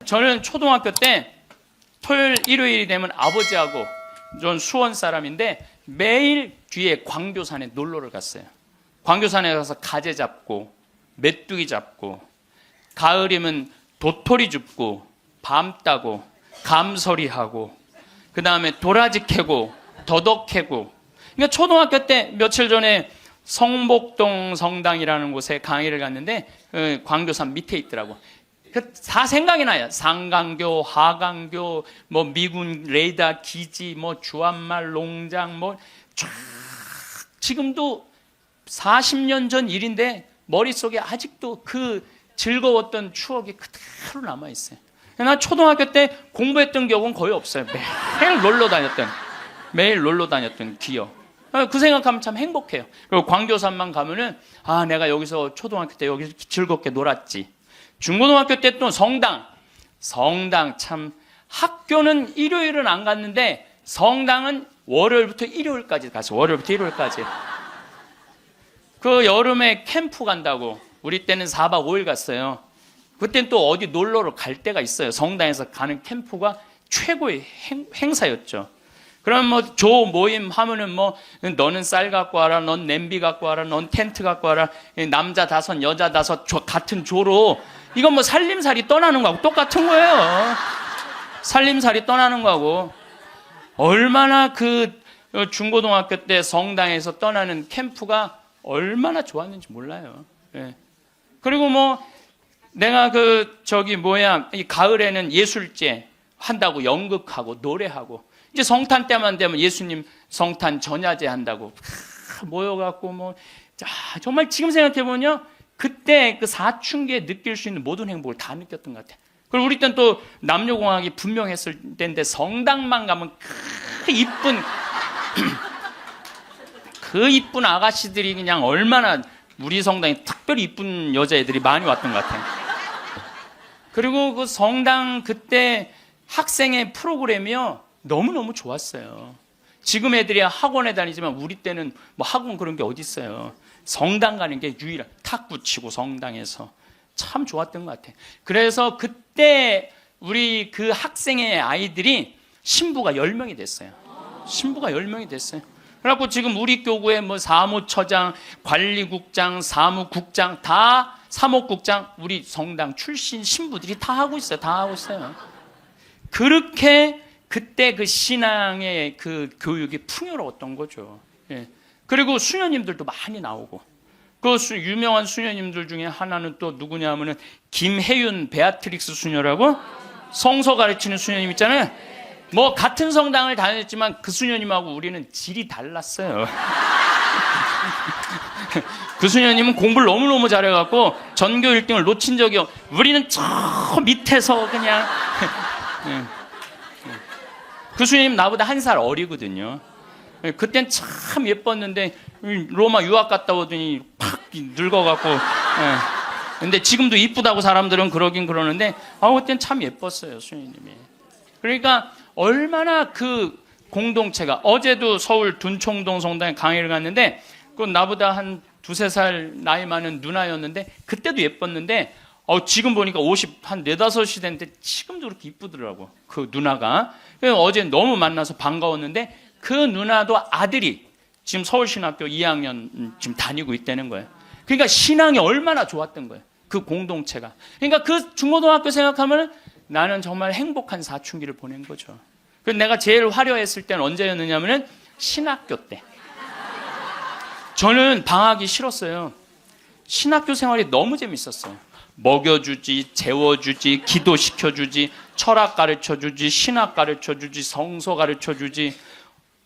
저는 초등학교 때 토요일, 일요일이 되면 아버지하고, 전 수원 사람인데 매일 뒤에 광교산에 놀러를 갔어요. 광교산에 가서 가재 잡고 메뚜기 잡고, 가을이면 도토리 줍고 밤 따고 감서리하고, 그 다음에 도라지 캐고 더덕 캐고. 그러니까 초등학교 때 며칠 전에 성복동 성당이라는 곳에 강의를 갔는데 광교산 밑에 있더라고. 다 생각이 나요. 상강교, 하강교, 뭐 미군 레이더 기지, 뭐 주한말 농장, 뭐 쫙 지금도 40년 전 일인데 머릿속에 아직도 그 즐거웠던 추억이 그대로 남아 있어요. 나 초등학교 때 공부했던 기억은 거의 없어요. 매일 놀러 다녔던 기억. 그 생각하면 참 행복해요. 그리고 광교산만 가면은 내가 여기서 초등학교 때 여기서 즐겁게 놀았지. 중고등학교 때 또 성당 참, 학교는 일요일은 안 갔는데 성당은 월요일부터 일요일까지 갔어. 월요일부터 일요일까지. 그 여름에 캠프 간다고 우리 때는 4박 5일 갔어요. 그때는 또 어디 놀러를 갈 때가 있어요. 성당에서 가는 캠프가 최고의 행사였죠. 그럼 뭐 조 모임 하면은 뭐 너는 쌀 갖고 와라, 넌 냄비 갖고 와라, 넌 텐트 갖고 와라, 남자 5, 여자 5 같은 조로. 이건 뭐 살림살이 떠나는 거하고 똑같은 거예요. 살림살이 떠나는 거하고. 얼마나 그 중고등학교 때 성당에서 떠나는 캠프가 얼마나 좋았는지 몰라요. 예. 그리고 뭐 내가 이 가을에는 예술제 한다고 연극하고 노래하고, 이제 성탄 때만 되면 예수님 성탄 전야제 한다고 모여갖고 뭐, 정말 지금 생각해보면 그때 그 사춘기에 느낄 수 있는 모든 행복을 다 느꼈던 것 같아요. 그리고 우리 때는 또 남녀공학이 분명했을 때인데 성당만 가면 그 이쁜 아가씨들이 그냥 얼마나, 우리 성당에 특별히 이쁜 여자애들이 많이 왔던 것 같아요. 그리고 그 성당 그때 학생의 프로그램이요 너무너무 좋았어요. 지금 애들이 학원에 다니지만 우리 때는 뭐 학원 그런 게 어디 있어요. 성당 가는 게 유일한, 탁구 치고 성당에서 참 좋았던 것 같아요. 그래서 그때 우리 그 학생의 아이들이 신부가 10명이 됐어요. 신부가 10명이 됐어요. 그래갖고 지금 우리 교구에 뭐 사무처장, 관리국장, 사무국장, 다 사목국장, 우리 성당 출신 신부들이 다 하고 있어요. 다 하고 있어요. 그렇게 그때 그 신앙의 그 교육이 풍요로웠던 거죠. 예. 그리고 수녀님들도 많이 나오고, 그 유명한 수녀님들 중에 하나는 또 누구냐 하면은 김혜윤 베아트릭스 수녀라고, 성서 가르치는 수녀님 있잖아요. 뭐 같은 성당을 다녔지만 그 수녀님하고 우리는 질이 달랐어요. 그 수녀님은 공부를 너무너무 잘해갖고 전교 1등을 놓친 적이 우리는 저 밑에서 그냥 그 수녀님 나보다 1살 어리거든요. 그땐 참 예뻤는데 로마 유학 갔다 오더니 팍 늙어갖고. 근데 지금도 이쁘다고 사람들은 그러긴 그러는데 그땐 참 예뻤어요, 수녀님이. 그러니까 얼마나 그 공동체가, 어제도 서울 둔총동 성당에 강의를 갔는데 그 나보다 한 2, 3살 나이 많은 누나였는데 그때도 예뻤는데 지금 보니까 50, 한 4, 5이 됐는데 지금도 그렇게 이쁘더라고, 그 누나가. 어제 너무 만나서 반가웠는데 그 누나도 아들이 지금 서울신학교 2학년 지금 다니고 있다는 거예요. 그러니까 신앙이 얼마나 좋았던 거예요, 그 공동체가. 그러니까 그 중고등학교 생각하면 나는 정말 행복한 사춘기를 보낸 거죠. 그래서 내가 제일 화려했을 때는 언제였느냐면은 신학교 때. 저는 방학이 싫었어요. 신학교 생활이 너무 재밌었어요. 먹여주지, 재워주지, 기도시켜주지, 철학 가르쳐주지, 신학 가르쳐주지, 성서 가르쳐주지.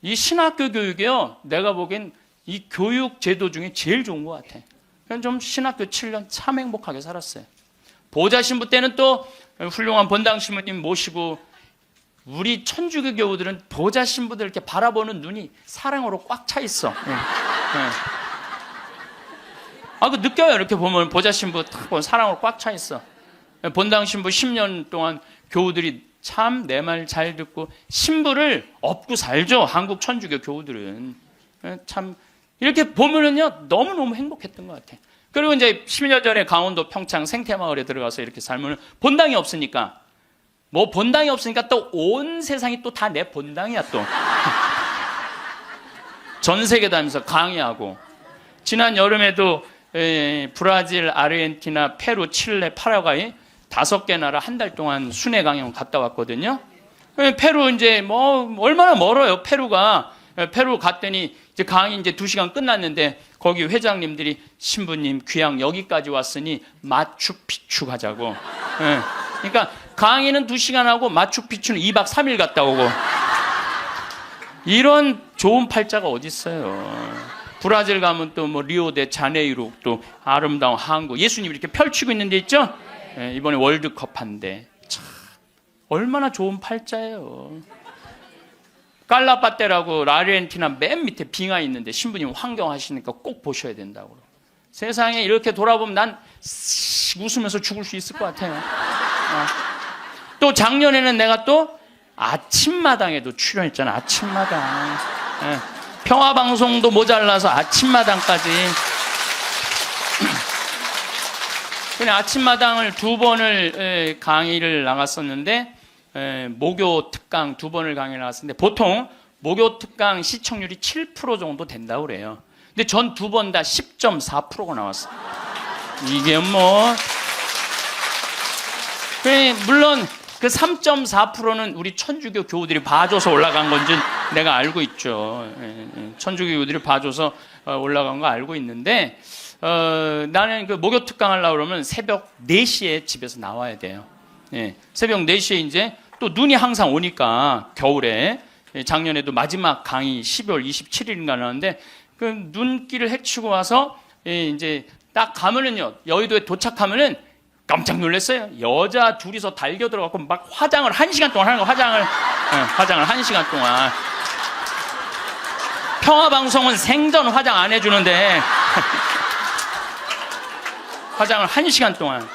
이 신학교 교육이요, 내가 보기엔 이 교육 제도 중에 제일 좋은 것 같아. 그냥 좀 신학교 7년 참 행복하게 살았어요. 보좌 신부 때는 또 훌륭한 본당 신부님 모시고, 우리 천주교 교우들은 보좌 신부들 이렇게 바라보는 눈이 사랑으로 꽉 차 있어. 그 느껴요. 이렇게 보면 보좌 신부 딱 보면 사랑으로 꽉 차 있어. 본당 신부 10년 동안 교우들이 참 내 말 잘 듣고 신부를 업고 살죠. 한국 천주교 교우들은. 참 이렇게 보면은요 너무너무 행복했던 것 같아. 그리고 이제 10년 전에 강원도 평창 생태마을에 들어가서 이렇게 살면 본당이 없으니까 뭐 본당이 없으니까 또 온 세상이 또 다 내 본당이야 또. 전 세계 다니면서 강의하고. 지난 여름에도 브라질, 아르헨티나, 페루, 칠레, 파라과이 5개 나라 한 달 동안 순회 강연 갔다 왔거든요. 페루 이제 뭐 얼마나 멀어요 페루가. 페루 갔더니 이제 강의 이제 2시간 끝났는데 거기 회장님들이 신부님 귀양 여기까지 왔으니 마추픽추 가자고. 그러니까 강의는 2시간 하고 마추픽추는 2박 3일 갔다 오고. 이런 좋은 팔자가 어디 있어요. 브라질 가면 또 뭐 리오데 자네이루 또 아름다운 항구 예수님이 이렇게 펼치고 있는 데 있죠. 이번에 월드컵 한대. 참 얼마나 좋은 팔자예요. 깔라파테라고 아르헨티나 맨 밑에 빙하 있는데 신부님 환경하시니까 꼭 보셔야 된다고. 세상에 이렇게 돌아보면 난 웃으면서 죽을 수 있을 것 같아요. 또 작년에는 내가 또 아침마당에도 출연했잖아. 아침마당. 평화방송도 모자라서 아침마당까지. 그냥 아침마당을 2번을 강의를 나갔었는데 목요 특강 2번을 강의를 나갔었는데 보통 목요 특강 시청률이 7% 정도 된다고 그래요. 근데 전 2번 다 10.4%가 나왔어요. 이게 뭐 물론 그 3.4%는 우리 천주교 교우들이 봐줘서 올라간 건지 내가 알고 있죠. 천주교 교우들이 봐줘서 올라간 거 알고 있는데 나는 그 목요 특강 하려고 그러면 새벽 4시에 집에서 나와야 돼요. 새벽 4시에 이제 또 눈이 항상 오니까 겨울에 작년에도 마지막 강의 12월 27일인가 나왔는데 그 눈길을 헤치고 와서 이제 딱 가면은요 여의도에 도착하면은 깜짝 놀랐어요. 여자 둘이서 달겨 들어가고 막 화장을 1시간 동안 하는 거. 화장을 1시간 동안. 평화방송은 생전 화장 안 해주는데 화장을 1시간 동안.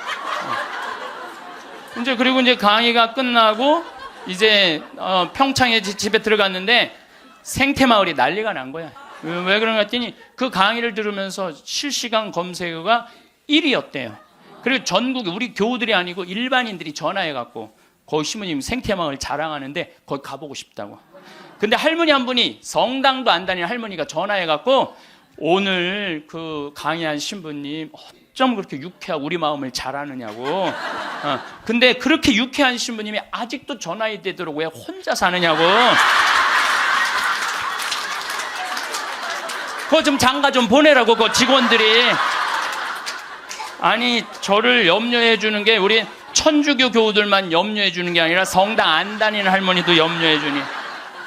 이제 그리고 이제 강의가 끝나고 이제 평창에 집에 들어갔는데 생태마을이 난리가 난 거야. 왜 그런가 했더니 그 강의를 들으면서 실시간 검색어가 1위였대요. 그리고 전국에 우리 교우들이 아니고 일반인들이 전화해갖고 거기 신부님 생태마을 자랑하는데 거기 가보고 싶다고. 근데 할머니 한 분이 성당도 안 다니는 할머니가 전화해갖고 오늘 그 강의한 신부님 어쩜 그렇게 유쾌하고 우리 마음을 잘 아느냐고. 근데 그렇게 유쾌한 신부님이 아직도 전화해 되도록 왜 혼자 사느냐고. 그거 좀 장가 좀 보내라고 그 직원들이. 아니 저를 염려해 주는 게 우리 천주교 교우들만 염려해 주는 게 아니라 성당 안 다니는 할머니도 염려해 주니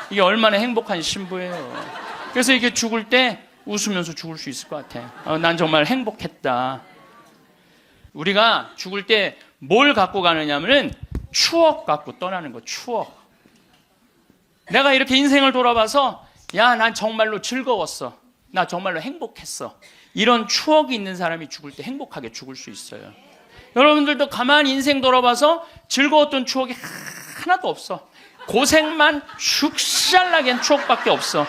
이게 얼마나 행복한 신부예요. 그래서 이게 죽을 때 웃으면서 죽을 수 있을 것 같아. 난 정말 행복했다. 우리가 죽을 때 뭘 갖고 가느냐면은 추억 갖고 떠나는 거. 추억. 내가 이렇게 인생을 돌아봐서 야, 난 정말로 즐거웠어. 나 정말로 행복했어. 이런 추억이 있는 사람이 죽을 때 행복하게 죽을 수 있어요. 여러분들도 가만히 인생 돌아봐서 즐거웠던 추억이 하나도 없어. 고생만 슉샬나게 한 추억밖에 없어.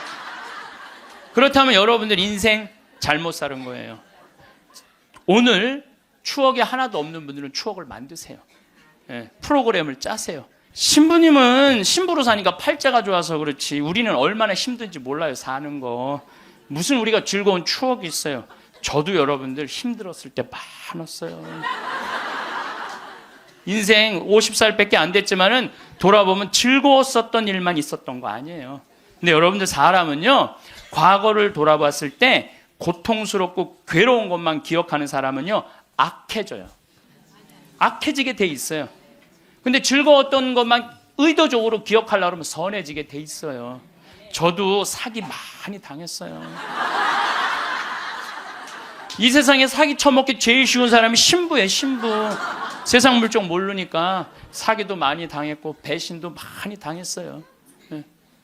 그렇다면 여러분들 인생 잘못 사는 거예요. 오늘 추억이 하나도 없는 분들은 추억을 만드세요. 프로그램을 짜세요. 신부님은 신부로 사니까 팔자가 좋아서 그렇지 우리는 얼마나 힘든지 몰라요. 사는 거. 무슨 우리가 즐거운 추억이 있어요. 저도 여러분들 힘들었을 때 많았어요. 인생 50살밖에 안 됐지만은 돌아보면 즐거웠었던 일만 있었던 거 아니에요. 근데 여러분들 사람은요, 과거를 돌아봤을 때 고통스럽고 괴로운 것만 기억하는 사람은요, 악해져요. 악해지게 돼 있어요. 근데 즐거웠던 것만 의도적으로 기억하려고 하면 선해지게 돼 있어요. 저도 사기 많이 당했어요. 이 세상에 사기 쳐먹기 제일 쉬운 사람이 신부예요. 신부. 세상 물정 모르니까 사기도 많이 당했고 배신도 많이 당했어요.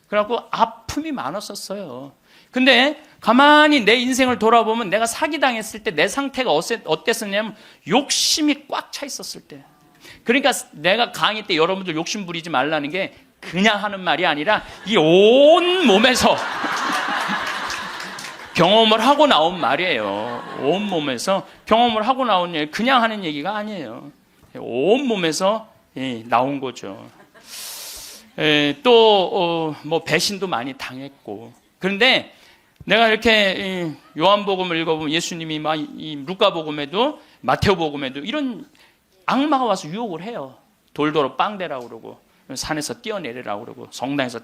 그래갖고 아픔이 많았었어요. 근데 가만히 내 인생을 돌아보면 내가 사기당했을 때 내 상태가 어땠었냐면 욕심이 꽉 차 있었을 때. 그러니까 내가 강의 때 여러분들 욕심 부리지 말라는 게 그냥 하는 말이 아니라 이 온 몸에서 경험을 하고 나온 말이에요. 온 몸에서 경험을 하고 나온 얘기, 그냥 하는 얘기가 아니에요. 온 몸에서 나온 거죠. 또 뭐 배신도 많이 당했고. 그런데 내가 이렇게 요한복음을 읽어보면 예수님이 막 이 루카복음에도 마테오복음에도 이런 악마가 와서 유혹을 해요. 돌도로 빵대라고 그러고 산에서 뛰어내리라고 그러고 성당에서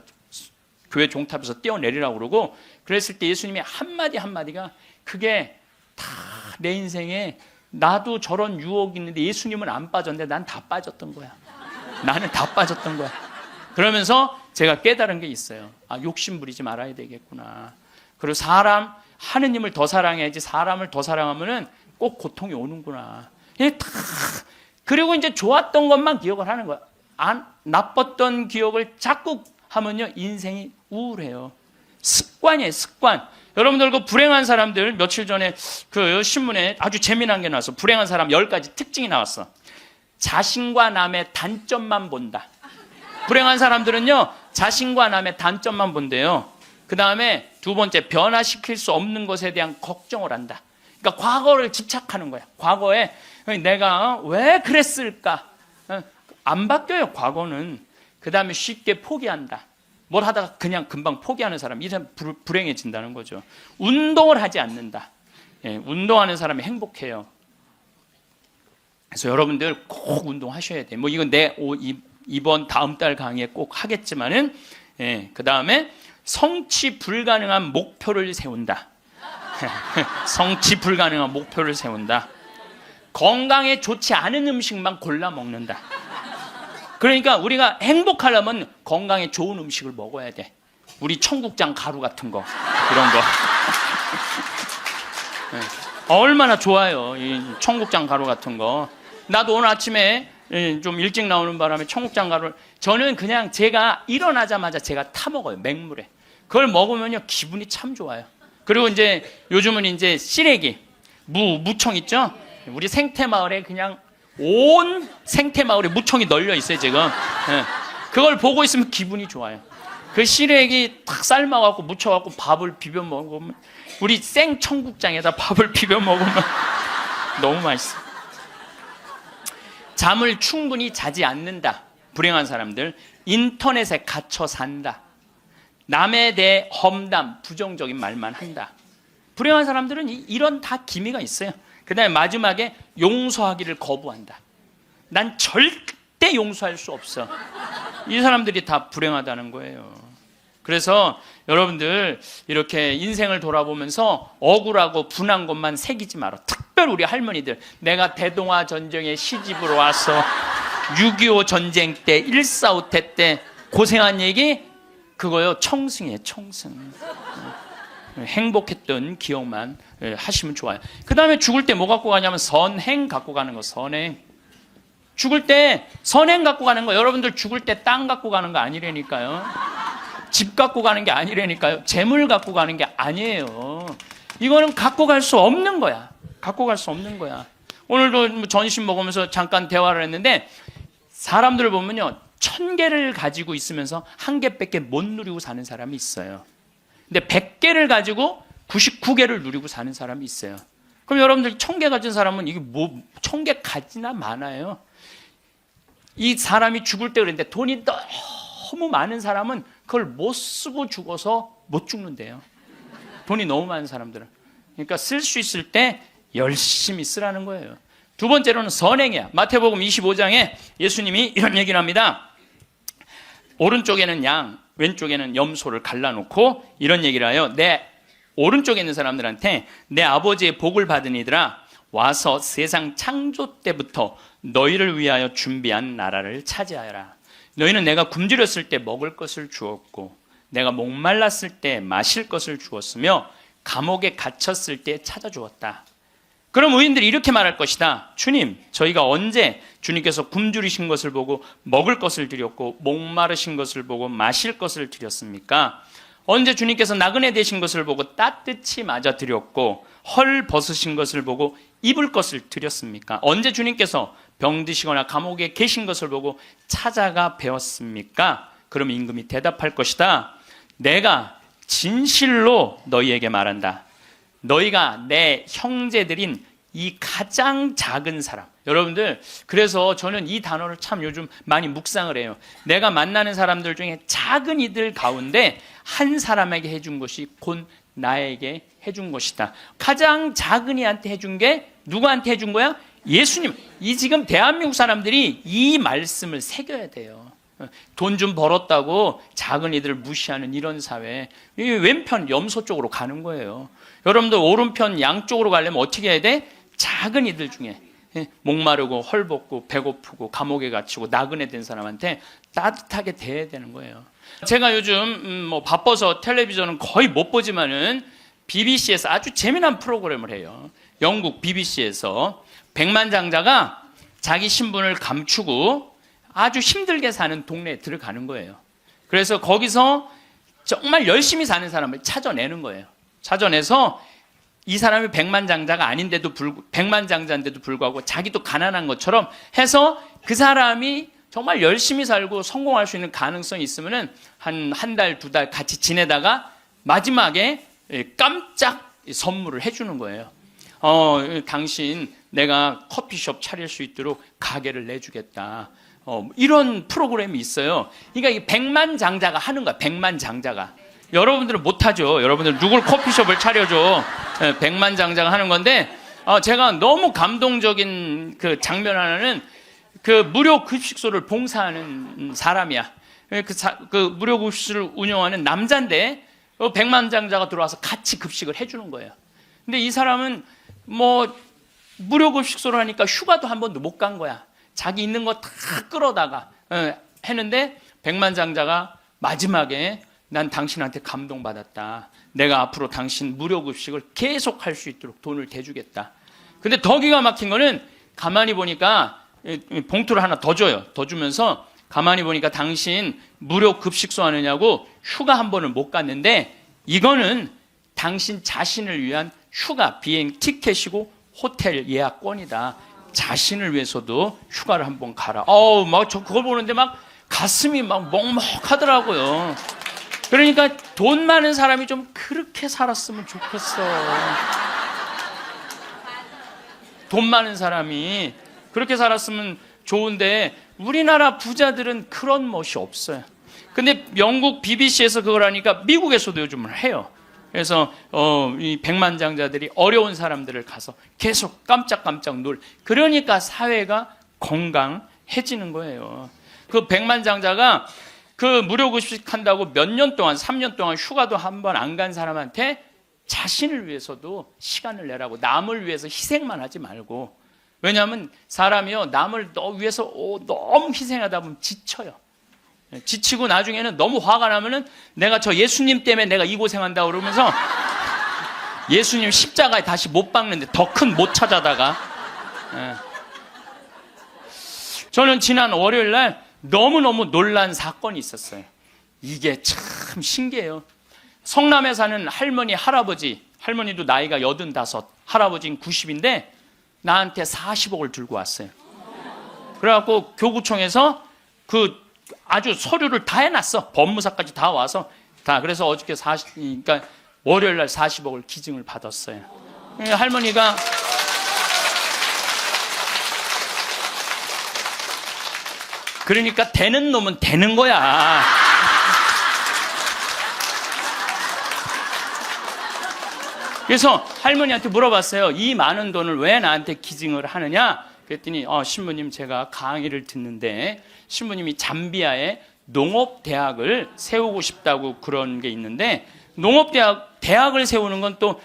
교회 종탑에서 뛰어내리라고 그러고 그랬을 때 예수님이 한마디 한마디가 그게 다 내 인생에 나도 저런 유혹이 있는데 예수님은 안 빠졌는데 난 다 빠졌던 거야. 나는 다 빠졌던 거야. 그러면서 제가 깨달은 게 있어요. 아, 욕심 부리지 말아야 되겠구나. 그리고 하느님을 더 사랑해야지 사람을 더 사랑하면은 꼭 고통이 오는구나. 그리고 이제 좋았던 것만 기억을 하는 거야. 나빴던 기억을 자꾸 하면요, 인생이 우울해요. 습관이에요, 습관. 여러분들 그 불행한 사람들 며칠 전에 그 신문에 아주 재미난 게 나왔어. 불행한 사람 10가지 특징이 나왔어. 자신과 남의 단점만 본다. 불행한 사람들은요, 자신과 남의 단점만 본대요. 그 다음에 두 번째, 변화시킬 수 없는 것에 대한 걱정을 한다. 그러니까 과거를 집착하는 거야. 과거에 내가 왜 그랬을까? 안 바뀌어요, 과거는. 그 다음에 쉽게 포기한다. 뭘 하다가 그냥 금방 포기하는 사람, 이 사람 불행해진다는 거죠. 운동을 하지 않는다. 운동하는 사람이 행복해요. 그래서 여러분들 꼭 운동하셔야 돼요. 뭐 이건 이번 다음 달 강의에 꼭 하겠지만은, 그 다음에 성취 불가능한 목표를 세운다. 성취 불가능한 목표를 세운다. 건강에 좋지 않은 음식만 골라 먹는다. 그러니까 우리가 행복하려면 건강에 좋은 음식을 먹어야 돼. 우리 청국장 가루 같은 거, 이런 거. 얼마나 좋아요, 이 청국장 가루 같은 거. 나도 오늘 아침에 좀 일찍 나오는 바람에 청국장 가루를, 저는 그냥 제가 일어나자마자 제가 타 먹어요, 맹물에. 그걸 먹으면요, 기분이 참 좋아요. 그리고 이제 요즘은 이제 시래기, 무청 있죠? 우리 생태마을에 그냥 온 생태마을에 무청이 널려 있어요, 지금. 그걸 보고 있으면 기분이 좋아요. 그 시래기 탁 삶아갖고 무쳐갖고 밥을 비벼 먹으면, 우리 생청국장에다 밥을 비벼 먹으면 너무 맛있어. 잠을 충분히 자지 않는다. 불행한 사람들. 인터넷에 갇혀 산다. 남에 대해 험담, 부정적인 말만 한다. 불행한 사람들은 이런 다 기미가 있어요. 그 다음에 마지막에 용서하기를 거부한다. 난 절대 용서할 수 없어. 이 사람들이 다 불행하다는 거예요. 그래서 여러분들 이렇게 인생을 돌아보면서 억울하고 분한 것만 새기지 마라. 특별히 우리 할머니들, 내가 대동아 전쟁에 시집으로 와서 6.25 전쟁 때 1.4.5태 때 고생한 얘기, 그거요, 청승이에요, 청승. 행복했던 기억만 하시면 좋아요. 그 다음에 죽을 때 뭐 갖고 가냐면 선행 갖고 가는 거. 선행. 죽을 때 선행 갖고 가는 거. 여러분들 죽을 때 땅 갖고 가는 거 아니라니까요. 집 갖고 가는 게 아니라니까요. 재물 갖고 가는 게 아니에요. 이거는 갖고 갈 수 없는 거야. 갖고 갈 수 없는 거야. 오늘도 전심 먹으면서 잠깐 대화를 했는데, 사람들을 보면요, 1000개를 가지고 있으면서 1개밖에 못 누리고 사는 사람이 있어요. 근데 100개를 가지고 99개를 누리고 사는 사람이 있어요. 그럼 여러분들 1000개 가진 사람은 이게 뭐 1000개 가지나 많아요. 이 사람이 죽을 때 그랬는데, 돈이 너무 많은 사람은 그걸 못 쓰고 죽어서 못 죽는데요. 돈이 너무 많은 사람들은. 그러니까 쓸 수 있을 때 열심히 쓰라는 거예요. 두 번째로는 선행이야. 마태복음 25장에 예수님이 이런 얘기를 합니다. 오른쪽에는 양, 왼쪽에는 염소를 갈라놓고 이런 얘기를 해요. 내 오른쪽에 있는 사람들한테, 내 아버지의 복을 받은 이들아, 와서 세상 창조 때부터 너희를 위하여 준비한 나라를 차지하여라. 너희는 내가 굶주렸을 때 먹을 것을 주었고, 내가 목말랐을 때 마실 것을 주었으며, 감옥에 갇혔을 때 찾아주었다. 그럼 의인들이 이렇게 말할 것이다. 주님, 저희가 언제 주님께서 굶주리신 것을 보고 먹을 것을 드렸고 목마르신 것을 보고 마실 것을 드렸습니까? 언제 주님께서 나그네 되신 것을 보고 따뜻히 맞아 드렸고 헐 벗으신 것을 보고 입을 것을 드렸습니까? 언제 주님께서 병드시거나 감옥에 계신 것을 보고 찾아가 배웠습니까? 그럼 임금이 대답할 것이다. 내가 진실로 너희에게 말한다. 너희가 내 형제들인 이 가장 작은 사람, 여러분들, 그래서 저는 이 단어를 참 요즘 많이 묵상을 해요. 내가 만나는 사람들 중에 작은 이들 가운데 한 사람에게 해준 것이 곧 나에게 해준 것이다. 가장 작은 이한테 해준 게 누구한테 해준 거야? 예수님. 이 지금 대한민국 사람들이 이 말씀을 새겨야 돼요. 돈 좀 벌었다고 작은 이들을 무시하는 이런 사회, 이 왼편 염소 쪽으로 가는 거예요. 여러분들 오른편 양쪽으로 가려면 어떻게 해야 돼? 작은 이들 중에 목마르고 헐벗고 배고프고 감옥에 갇히고 나그네 된 사람한테 따뜻하게 대해야 되는 거예요. 제가 요즘 뭐 바빠서 텔레비전은 거의 못 보지만은 BBC에서 아주 재미난 프로그램을 해요. 영국 BBC에서 백만장자가 자기 신분을 감추고 아주 힘들게 사는 동네에 들어가는 거예요. 그래서 거기서 정말 열심히 사는 사람을 찾아내는 거예요. 찾아내서 이 사람이 백만장자가 아닌데도 백만장자인데도 불구하고 자기도 가난한 것처럼 해서 그 사람이 정말 열심히 살고 성공할 수 있는 가능성이 있으면은 한 달, 두 달 같이 지내다가 마지막에 깜짝 선물을 해주는 거예요. 당신 내가 커피숍 차릴 수 있도록 가게를 내주겠다. 이런 프로그램이 있어요. 그러니까 이 백만장자가 하는 거야. 백만장자가. 여러분들은 못하죠. 여러분들 누굴 커피숍을 차려줘. 백만장자가 하는 건데, 제가 너무 감동적인 그 장면 하나는 그 무료 급식소를 봉사하는 사람이야. 그 무료 급식소를 운영하는 남자인데 백만장자가 들어와서 같이 급식을 해주는 거예요. 근데 이 사람은 뭐 무료 급식소를 하니까 휴가도 한 번도 못 간 거야. 자기 있는 거 다 끌어다가 했는데 백만장자가 마지막에 난 당신한테 감동받았다. 내가 앞으로 당신 무료 급식을 계속 할 수 있도록 돈을 대주겠다. 근데 더 기가 막힌 거는 가만히 보니까 봉투를 하나 더 줘요. 더 주면서 가만히 보니까 당신 무료 급식소 하느냐고 휴가 한 번을 못 갔는데 이거는 당신 자신을 위한 휴가 비행 티켓이고 호텔 예약권이다. 자신을 위해서도 휴가를 한번 가라. 막 저 그걸 보는데 막 가슴이 막 먹먹하더라고요. 그러니까 돈 많은 사람이 좀 그렇게 살았으면 좋겠어. 돈 많은 사람이 그렇게 살았으면 좋은데 우리나라 부자들은 그런 멋이 없어요. 근데 영국 BBC에서 그걸 하니까 미국에서도 요즘은 해요. 그래서 이 백만장자들이 어려운 사람들을 가서 계속 깜짝깜짝 그러니까 사회가 건강해지는 거예요. 그 백만장자가 그 무료 급식 한다고 몇 년 동안 3년 동안 휴가도 한 번 안 간 사람한테 자신을 위해서도 시간을 내라고, 남을 위해서 희생만 하지 말고. 왜냐하면 사람이요 남을 위해서 너무 희생하다 보면 지쳐요. 지치고 나중에는 너무 화가 나면은 내가 저 예수님 때문에 내가 이 고생한다 그러면서 예수님 십자가에 다시 못 박는데 더 큰 못 찾아다가. 저는 지난 월요일 날 너무너무 놀란 사건이 있었어요. 이게 참 신기해요. 성남에 사는 할머니, 할머니도 나이가 85, 할아버지는 90인데 나한테 40억을 들고 왔어요. 그래갖고 교구청에서 그 아주 서류를 다 해놨어. 법무사까지 다 와서 다. 그래서 어저께 그러니까 월요일 날 40억을 기증을 받았어요. 할머니가 그러니까 되는 놈은 되는 거야. 그래서 할머니한테 물어봤어요. 이 많은 돈을 왜 나한테 기증을 하느냐? 그랬더니 신부님 제가 강의를 듣는데 신부님이 잠비아에 농업대학을 세우고 싶다고 그런 게 있는데 대학을 세우는 건 또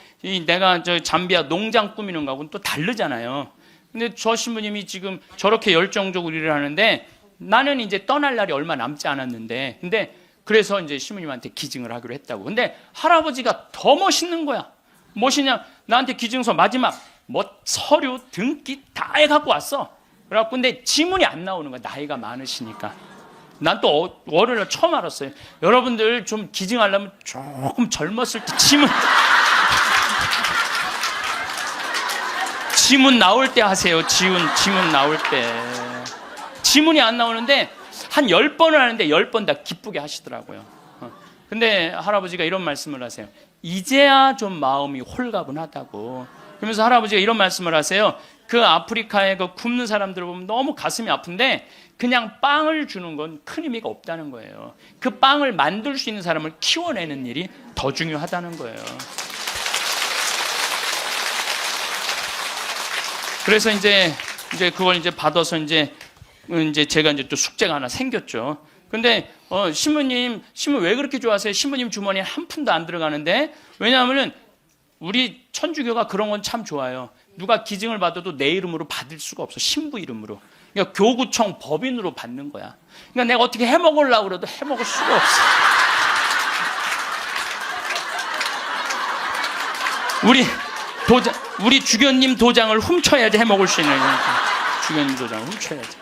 내가 저 잠비아 농장 꾸미는 거하고는 또 다르잖아요. 근데 저 신부님이 지금 저렇게 열정적으로 일을 하는데 나는 이제 떠날 날이 얼마 남지 않았는데 근데 그래서 이제 신부님한테 기증을 하기로 했다고. 근데 할아버지가 더 멋있는 거야. 무엇이냐? 나한테 기증서 마지막 서류 등기 다 해갖고 왔어. 그래갖고 근데 지문이 안 나오는 거야. 나이가 많으시니까. 난 또 월요일에 처음 알았어요. 여러분들 좀 기증하려면 조금 젊었을 때 지문 나올 때 하세요. 지문 나올 때. 지문이 안 나오는데 한 10번을 하는데 10번 다 기쁘게 하시더라고요. 근데 할아버지가 이런 말씀을 하세요. 이제야 좀 마음이 홀가분하다고. 그러면서 할아버지가 이런 말씀을 하세요. 그 아프리카에 그 굶는 사람들을 보면 너무 가슴이 아픈데 그냥 빵을 주는 건 큰 의미가 없다는 거예요. 그 빵을 만들 수 있는 사람을 키워내는 일이 더 중요하다는 거예요. 그래서 이제 그걸 이제 받아서 이제 제가 이제 또 숙제가 하나 생겼죠. 근데 신부님 왜 그렇게 좋아하세요? 신부님 주머니에 한 푼도 안 들어가는데. 왜냐하면은 우리 천주교가 그런 건 참 좋아요. 누가 기증을 받아도 내 이름으로 받을 수가 없어. 신부 이름으로. 그러니까 교구청 법인으로 받는 거야. 그러니까 내가 어떻게 해먹으려고 그래도 해먹을 수가 없어. 우리 주교님 도장을 훔쳐야지 해먹을 수 있는 거니까. 주교님 도장을 훔쳐야지.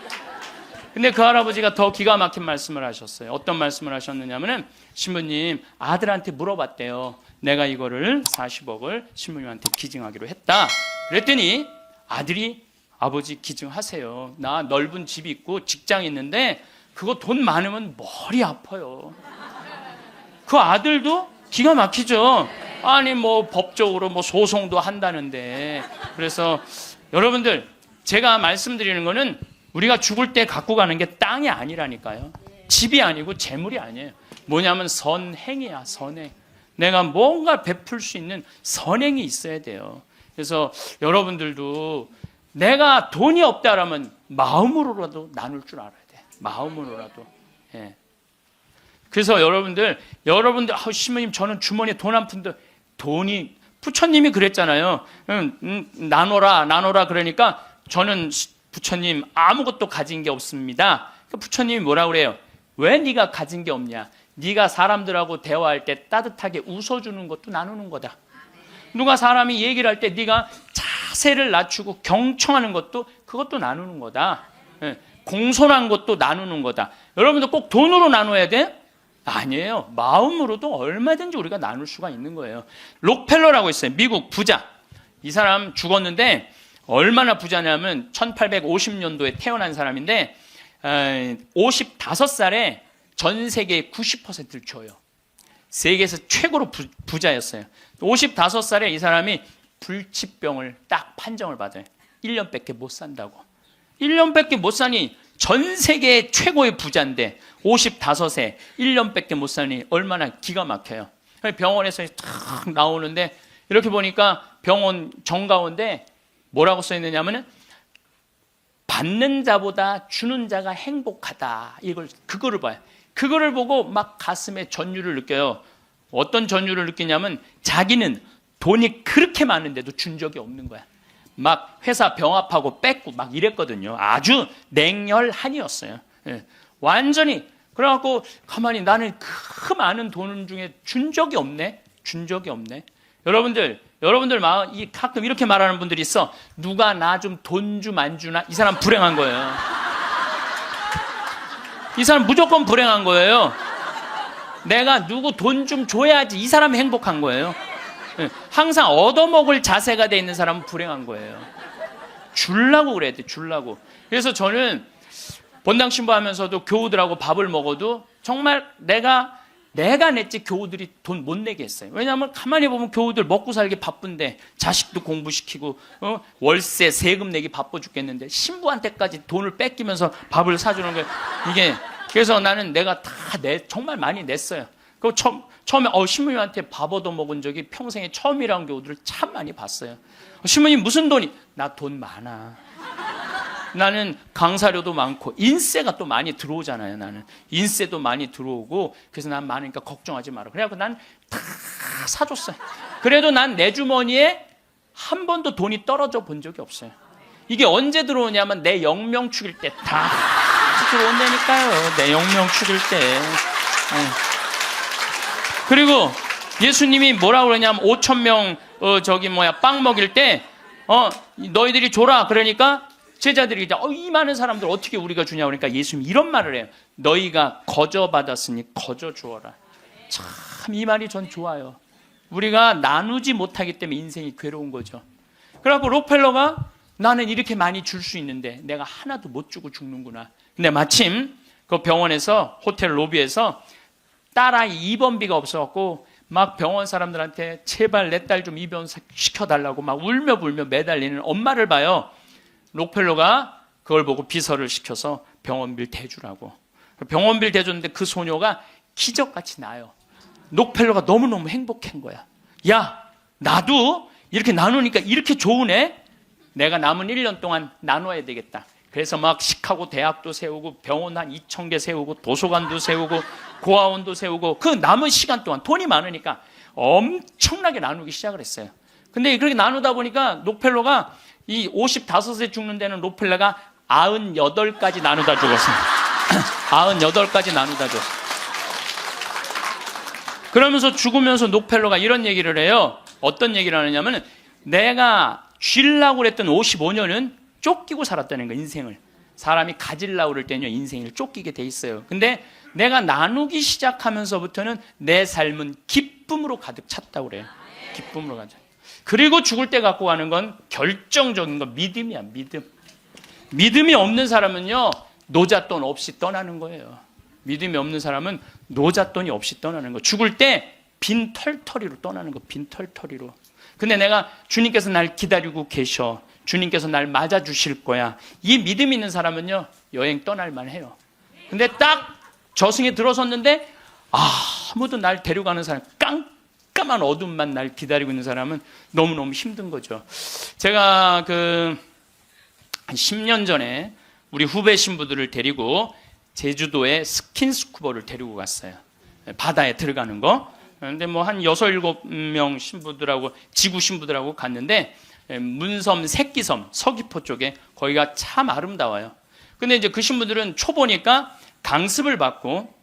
근데 그 할아버지가 더 기가 막힌 말씀을 하셨어요. 어떤 말씀을 하셨느냐면은 신부님 아들한테 물어봤대요. 내가 이거를 40억을 신부님한테 기증하기로 했다. 그랬더니 아들이 아버지 기증하세요. 나 넓은 집이 있고 직장이 있는데 그거 돈 많으면 머리 아파요. 그 아들도 기가 막히죠. 아니 뭐 법적으로 뭐 소송도 한다는데. 그래서 여러분들 제가 말씀드리는 거는 우리가 죽을 때 갖고 가는 게 땅이 아니라니까요. 집이 아니고 재물이 아니에요. 뭐냐면 선행이야. 선행. 내가 뭔가 베풀 수 있는 선행이 있어야 돼요. 그래서 여러분들도 내가 돈이 없다라면 마음으로라도 나눌 줄 알아야 돼. 마음으로라도. 예. 그래서 여러분들 신부님 저는 주머니에 돈 한 푼도 돈이 부처님이 그랬잖아요. 나눠라 그러니까 저는 부처님 아무것도 가진 게 없습니다. 부처님이 뭐라 그래요? 왜 네가 가진 게 없냐? 네가 사람들하고 대화할 때 따뜻하게 웃어주는 것도 나누는 거다. 누가 사람이 얘기를 할 때 네가 자세를 낮추고 경청하는 것도 그것도 나누는 거다. 공손한 것도 나누는 거다. 여러분들 꼭 돈으로 나눠야 돼? 아니에요. 마음으로도 얼마든지 우리가 나눌 수가 있는 거예요. 록펠러라고 있어요. 미국 부자. 이 사람 죽었는데 얼마나 부자냐면 1850년도에 태어난 사람인데 55살에 전 세계의 90%를 줘요. 세계에서 최고로 부자였어요. 55살에 이 사람이 불치병을 딱 판정을 받아요. 1년밖에 못 산다고. 1년밖에 못 사니 전 세계 최고의 부자인데 55세 1년밖에 못 사니 얼마나 기가 막혀요. 병원에서 탁 나오는데 이렇게 보니까 병원 정가운데 뭐라고 써 있느냐면은 받는 자보다 주는 자가 행복하다. 그거를 봐요. 그거를 보고 막 가슴에 전율을 느껴요. 어떤 전율을 느끼냐면 자기는 돈이 그렇게 많은데도 준 적이 없는 거야. 막 회사 병합하고 뺏고 막 이랬거든요. 아주 냉혈한이었어요. 예. 완전히. 그래갖고 가만히 나는 그 많은 돈 중에 준 적이 없네. 여러분들 가끔 이렇게 말하는 분들이 있어. 누가 나 좀 돈 좀 안 주나? 이 사람 불행한 거예요. 이 사람 무조건 불행한 거예요. 내가 누구 돈 좀 줘야지 이 사람이 행복한 거예요. 항상 얻어먹을 자세가 돼 있는 사람은 불행한 거예요. 주려고 그래야 돼. 주려고. 그래서 저는 본당 신부하면서도 교우들하고 밥을 먹어도 정말 내가 냈지 교우들이 돈 못 내게 했어요. 왜냐하면 가만히 보면 교우들 먹고 살기 바쁜데 자식도 공부시키고 월세 세금 내기 바빠 죽겠는데 신부한테까지 돈을 뺏기면서 밥을 사주는 거예요. 이게 그래서 나는 내가 정말 많이 냈어요. 그 처음에 신부님한테 밥 얻어 먹은 적이 평생에 처음이라는 교우들을 참 많이 봤어요. 신부님 무슨 돈이? 나 돈 많아. 나는 강사료도 많고 인세가 또 많이 들어오잖아요. 나는 인세도 많이 들어오고 그래서 난 많으니까 걱정하지 마라. 그래갖고 난 다 사줬어요. 그래도 난 내 주머니에 한 번도 돈이 떨어져 본 적이 없어요. 이게 언제 들어오냐면 내 영명 축일 때 다 들어온다니까요. 내 영명 축일 때. 그리고 예수님이 뭐라고 그러냐면 5,000명 빵 먹일 때 너희들이 줘라. 그러니까 제자들이 이제 이 많은 사람들 어떻게 우리가 주냐 그러니까 예수님이 이런 말을 해요. 너희가 거저 받았으니 거저 주어라. 참 이 말이 전 좋아요. 우리가 나누지 못하기 때문에 인생이 괴로운 거죠. 그래갖고 록펠러가 나는 이렇게 많이 줄 수 있는데 내가 하나도 못 주고 죽는구나. 근데 마침 그 병원에서 호텔 로비에서 딸아이 입원비가 없어갖고 막 병원 사람들한테 제발 내 딸 좀 입원 시켜달라고 막 울며 불며 매달리는 엄마를 봐요. 록펠러가 그걸 보고 비서를 시켜서 병원비를 대주라고. 병원비를 대줬는데 그 소녀가 기적같이 나요. 록펠러가 너무너무 행복한 거야. 야, 나도 이렇게 나누니까 이렇게 좋으네? 내가 남은 1년 동안 나눠야 되겠다. 그래서 막 시카고 대학도 세우고 병원 한 2,000개 세우고 도서관도 세우고 고아원도 세우고 그 남은 시간 동안 돈이 많으니까 엄청나게 나누기 시작을 했어요. 근데 그렇게 나누다 보니까 록펠러가 이 55세 죽는 데는 록펠러가 98까지 나누다 죽었어요. 98까지 나누다 죽었어요. 그러면서 죽으면서 록펠러가 이런 얘기를 해요. 어떤 얘기를 하느냐면 내가 쥐려고 그랬던 55년은 쫓기고 살았다는 거예요. 인생을. 사람이 가지려고 그럴 때는요, 인생을 쫓기게 돼 있어요. 근데 내가 나누기 시작하면서부터는 내 삶은 기쁨으로 가득 찼다고 그래요. 기쁨으로 가득. 그리고 죽을 때 갖고 가는 건 결정적인 건 믿음이야. 믿음. 믿음이 없는 사람은요, 노잣돈 없이 떠나는 거예요. 믿음이 없는 사람은 노잣돈이 없이 떠나는 거. 죽을 때 빈털터리로 떠나는 거. 빈털터리로. 근데 내가 주님께서 날 기다리고 계셔. 주님께서 날 맞아주실 거야. 이 믿음이 있는 사람은요, 여행 떠날만 해요. 근데 딱 저승에 들어섰는데 아무도 날 데려가는 사람, 깜깜한 어둠만 날 기다리고 있는 사람은 너무너무 힘든 거죠. 제가 한 10년 전에 우리 후배 신부들을 데리고 제주도에 스킨스쿠버를 데리고 갔어요. 바다에 들어가는 거. 근데 뭐 한 6, 7명 신부들하고, 지구 신부들하고 갔는데, 문섬, 새끼섬, 서귀포 쪽에 거기가 참 아름다워요. 근데 이제 그 신부들은 초보니까 강습을 받고,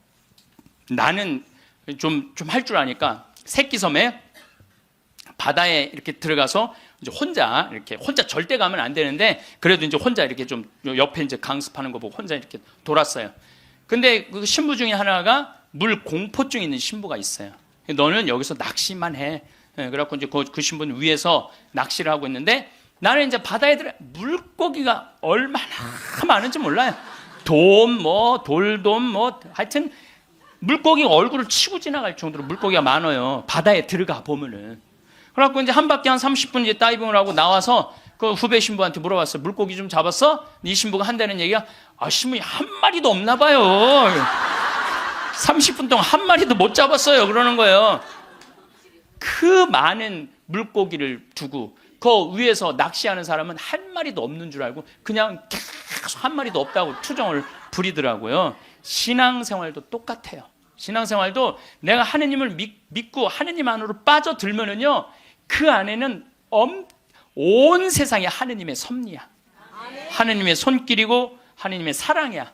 나는 좀 할 줄 아니까 새끼섬에 바다에 이렇게 들어가서 이제 혼자 절대 가면 안 되는데, 그래도 이제 혼자 이렇게 좀 옆에 이제 강습하는 거 보고 혼자 이렇게 돌았어요. 근데 그 신부 중에 하나가 물 공포증 있는 신부가 있어요. 너는 여기서 낚시만 해. 그래갖고 이제 그 신부는 위에서 낚시를 하고 있는데, 나는 이제 바다에 들어 물고기가 얼마나 많은지 몰라요. 돌돔, 하여튼 물고기가 얼굴을 치고 지나갈 정도로 물고기가 많아요. 바다에 들어가 보면은. 그래갖고 이제 한 바퀴 한 30분 이제 다이빙을 하고 나와서 그 후배 신부한테 물어봤어요. 물고기 좀 잡았어? 이 신부가 한다는 얘기가, 신부님 한 마리도 없나 봐요. 30분 동안 한 마리도 못 잡았어요. 그러는 거예요. 그 많은 물고기를 두고 그 위에서 낚시하는 사람은 한 마리도 없는 줄 알고 그냥 계속 한 마리도 없다고 투정을 부리더라고요. 신앙생활도 똑같아요. 신앙생활도 내가 하느님을 믿고 하느님 안으로 빠져들면은요, 그 안에는 온 세상이 하느님의 섭리야. 하느님의 손길이고 하느님의 사랑이야.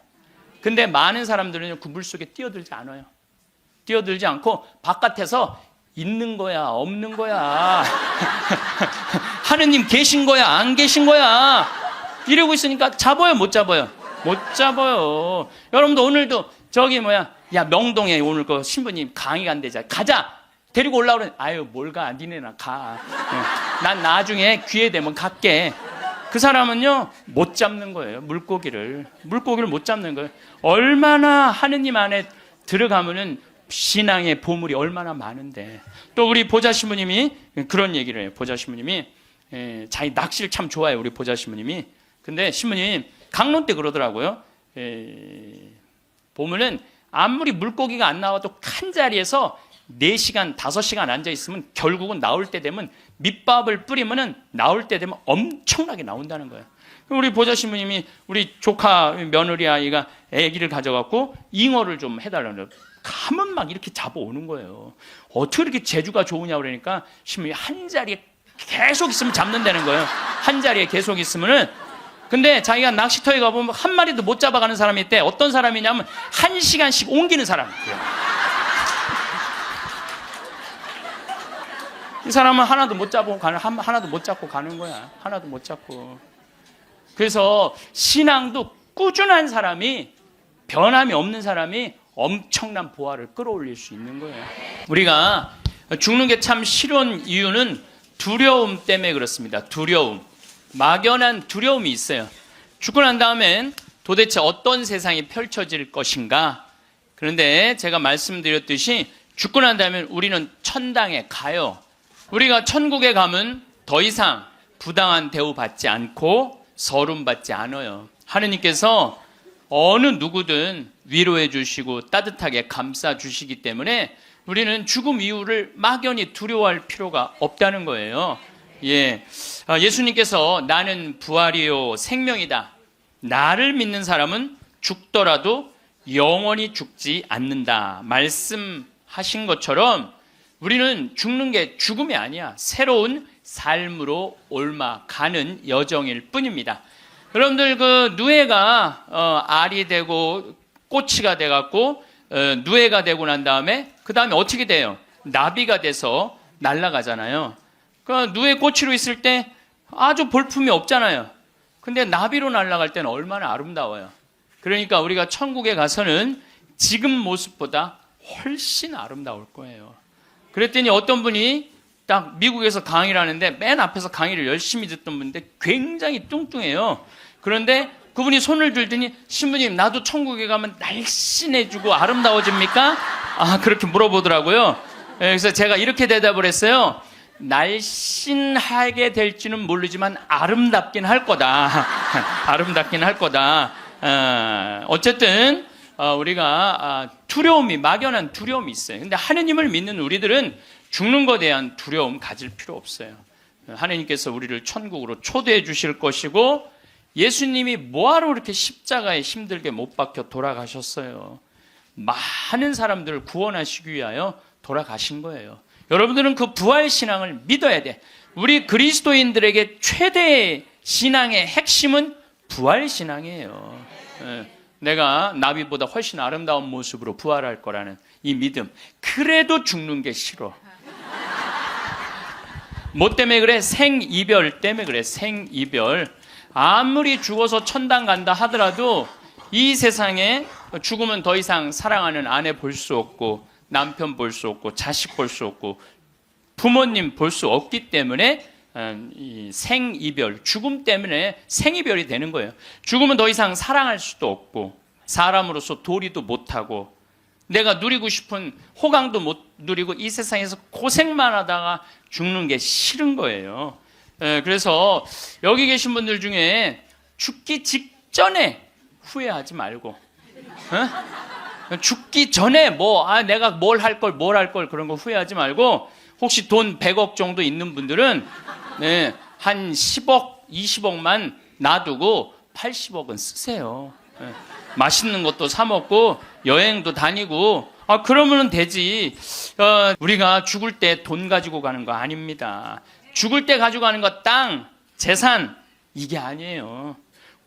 근데 많은 사람들은 그 물속에 뛰어들지 않아요. 뛰어들지 않고 바깥에서 있는 거야, 없는 거야. 하느님 계신 거야, 안 계신 거야. 이러고 있으니까 잡아요, 못 잡아요? 못 잡아요. 여러분도 오늘도 야, 명동에 오늘 그 신부님 강의 간대자. 가자! 데리고 올라오래. 아유, 뭘 가. 니네나 가. 난 나중에 기회 되면 갈게. 그 사람은요, 못 잡는 거예요. 물고기를 못 잡는 거예요. 얼마나 하느님 안에 들어가면은 신앙의 보물이 얼마나 많은데. 또 우리 보자 신부님이 그런 얘기를 해요. 보자 신부님이 자기 낚시를 참 좋아해요. 우리 보자 신부님이. 근데 신부님 강론 때 그러더라고요. 보면은 아무리 물고기가 안 나와도 한 자리에서 4시간, 5시간 앉아있으면 결국은 나올 때 되면 밑밥을 뿌리면은 나올 때 되면 엄청나게 나온다는 거예요. 우리 보자 신부님이 우리 조카 며느리 아이가 아기를 가져갖고 잉어를 좀 해달라는 거예요. 가면 막 이렇게 잡아오는 거예요. 어떻게 이렇게 재주가 좋으냐 그러니까 신부님이 한 자리에 계속 있으면 잡는다는 거예요. 한 자리에 계속 있으면은. 근데 자기가 낚시터에 가보면 한 마리도 못 잡아가는 사람이 있대. 어떤 사람이냐면 1시간씩 옮기는 사람이에요. 이 사람은 하나도 못 잡고 가는 거야. 하나도 못 잡고. 그래서 신앙도 꾸준한 사람이, 변함이 없는 사람이 엄청난 보화를 끌어올릴 수 있는 거예요. 우리가 죽는 게 참 싫은 이유는 두려움 때문에 그렇습니다. 두려움. 막연한 두려움이 있어요. 죽고 난 다음엔 도대체 어떤 세상이 펼쳐질 것인가? 그런데 제가 말씀드렸듯이 죽고 난 다음에 우리는 천당에 가요. 우리가 천국에 가면 더 이상 부당한 대우 받지 않고 서름받지 않아요. 하느님께서 어느 누구든 위로해 주시고 따뜻하게 감싸 주시기 때문에 우리는 죽음 이후를 막연히 두려워할 필요가 없다는 거예요. 예수님께서 나는 부활이요 생명이다. 나를 믿는 사람은 죽더라도 영원히 죽지 않는다. 말씀하신 것처럼 우리는 죽는 게 죽음이 아니야. 새로운 삶으로 옮아가는 여정일 뿐입니다. 여러분들 그 누에가 알이 되고 꼬치가 돼갖고 누에가 되고 난 다음에 그 다음에 어떻게 돼요? 나비가 돼서 날아가잖아요. 그 누에 꼬치로 있을 때 아주 볼품이 없잖아요. 근데 나비로 날아갈 때는 얼마나 아름다워요. 그러니까 우리가 천국에 가서는 지금 모습보다 훨씬 아름다울 거예요. 그랬더니 어떤 분이 딱 미국에서 강의를 하는데 맨 앞에서 강의를 열심히 듣던 분인데 굉장히 뚱뚱해요. 그런데 그분이 손을 들더니 신부님 나도 천국에 가면 날씬해지고 아름다워집니까? 그렇게 물어보더라고요. 그래서 제가 이렇게 대답을 했어요. 날씬하게 될지는 모르지만 아름답긴 할 거다. 아름답긴 할 거다. 어쨌든 우리가 두려움이 막연한 두려움이 있어요. 근데 하느님을 믿는 우리들은 죽는 것에 대한 두려움 가질 필요 없어요. 하느님께서 우리를 천국으로 초대해 주실 것이고 예수님이 뭐하러 그렇게 십자가에 힘들게 못 박혀 돌아가셨어요. 많은 사람들을 구원하시기 위하여 돌아가신 거예요. 여러분들은 그 부활신앙을 믿어야 돼. 우리 그리스도인들에게 최대의 신앙의 핵심은 부활신앙이에요. 내가 나비보다 훨씬 아름다운 모습으로 부활할 거라는 이 믿음. 그래도 죽는 게 싫어. 뭐 때문에 그래? 생이별 때문에 그래. 생이별. 아무리 죽어서 천당 간다 하더라도 이 세상에 죽으면 더 이상 사랑하는 아내 볼 수 없고 남편 볼 수 없고 자식 볼 수 없고 부모님 볼 수 없기 때문에 이 생이별, 죽음 때문에 생이별이 되는 거예요. 죽으면 더 이상 사랑할 수도 없고 사람으로서 도리도 못하고 내가 누리고 싶은 호강도 못 누리고 이 세상에서 고생만 하다가 죽는 게 싫은 거예요. 그래서 여기 계신 분들 중에 죽기 직전에 후회하지 말고 죽기 전에 내가 뭘 할 걸 그런 거 후회하지 말고 혹시 돈 100억 정도 있는 분들은 한 10억, 20억만 놔두고 80억은 쓰세요. 맛있는 것도 사 먹고 여행도 다니고 그러면 되지. 우리가 죽을 때 돈 가지고 가는 거 아닙니다. 죽을 때 가지고 가는 거 땅, 재산 이게 아니에요.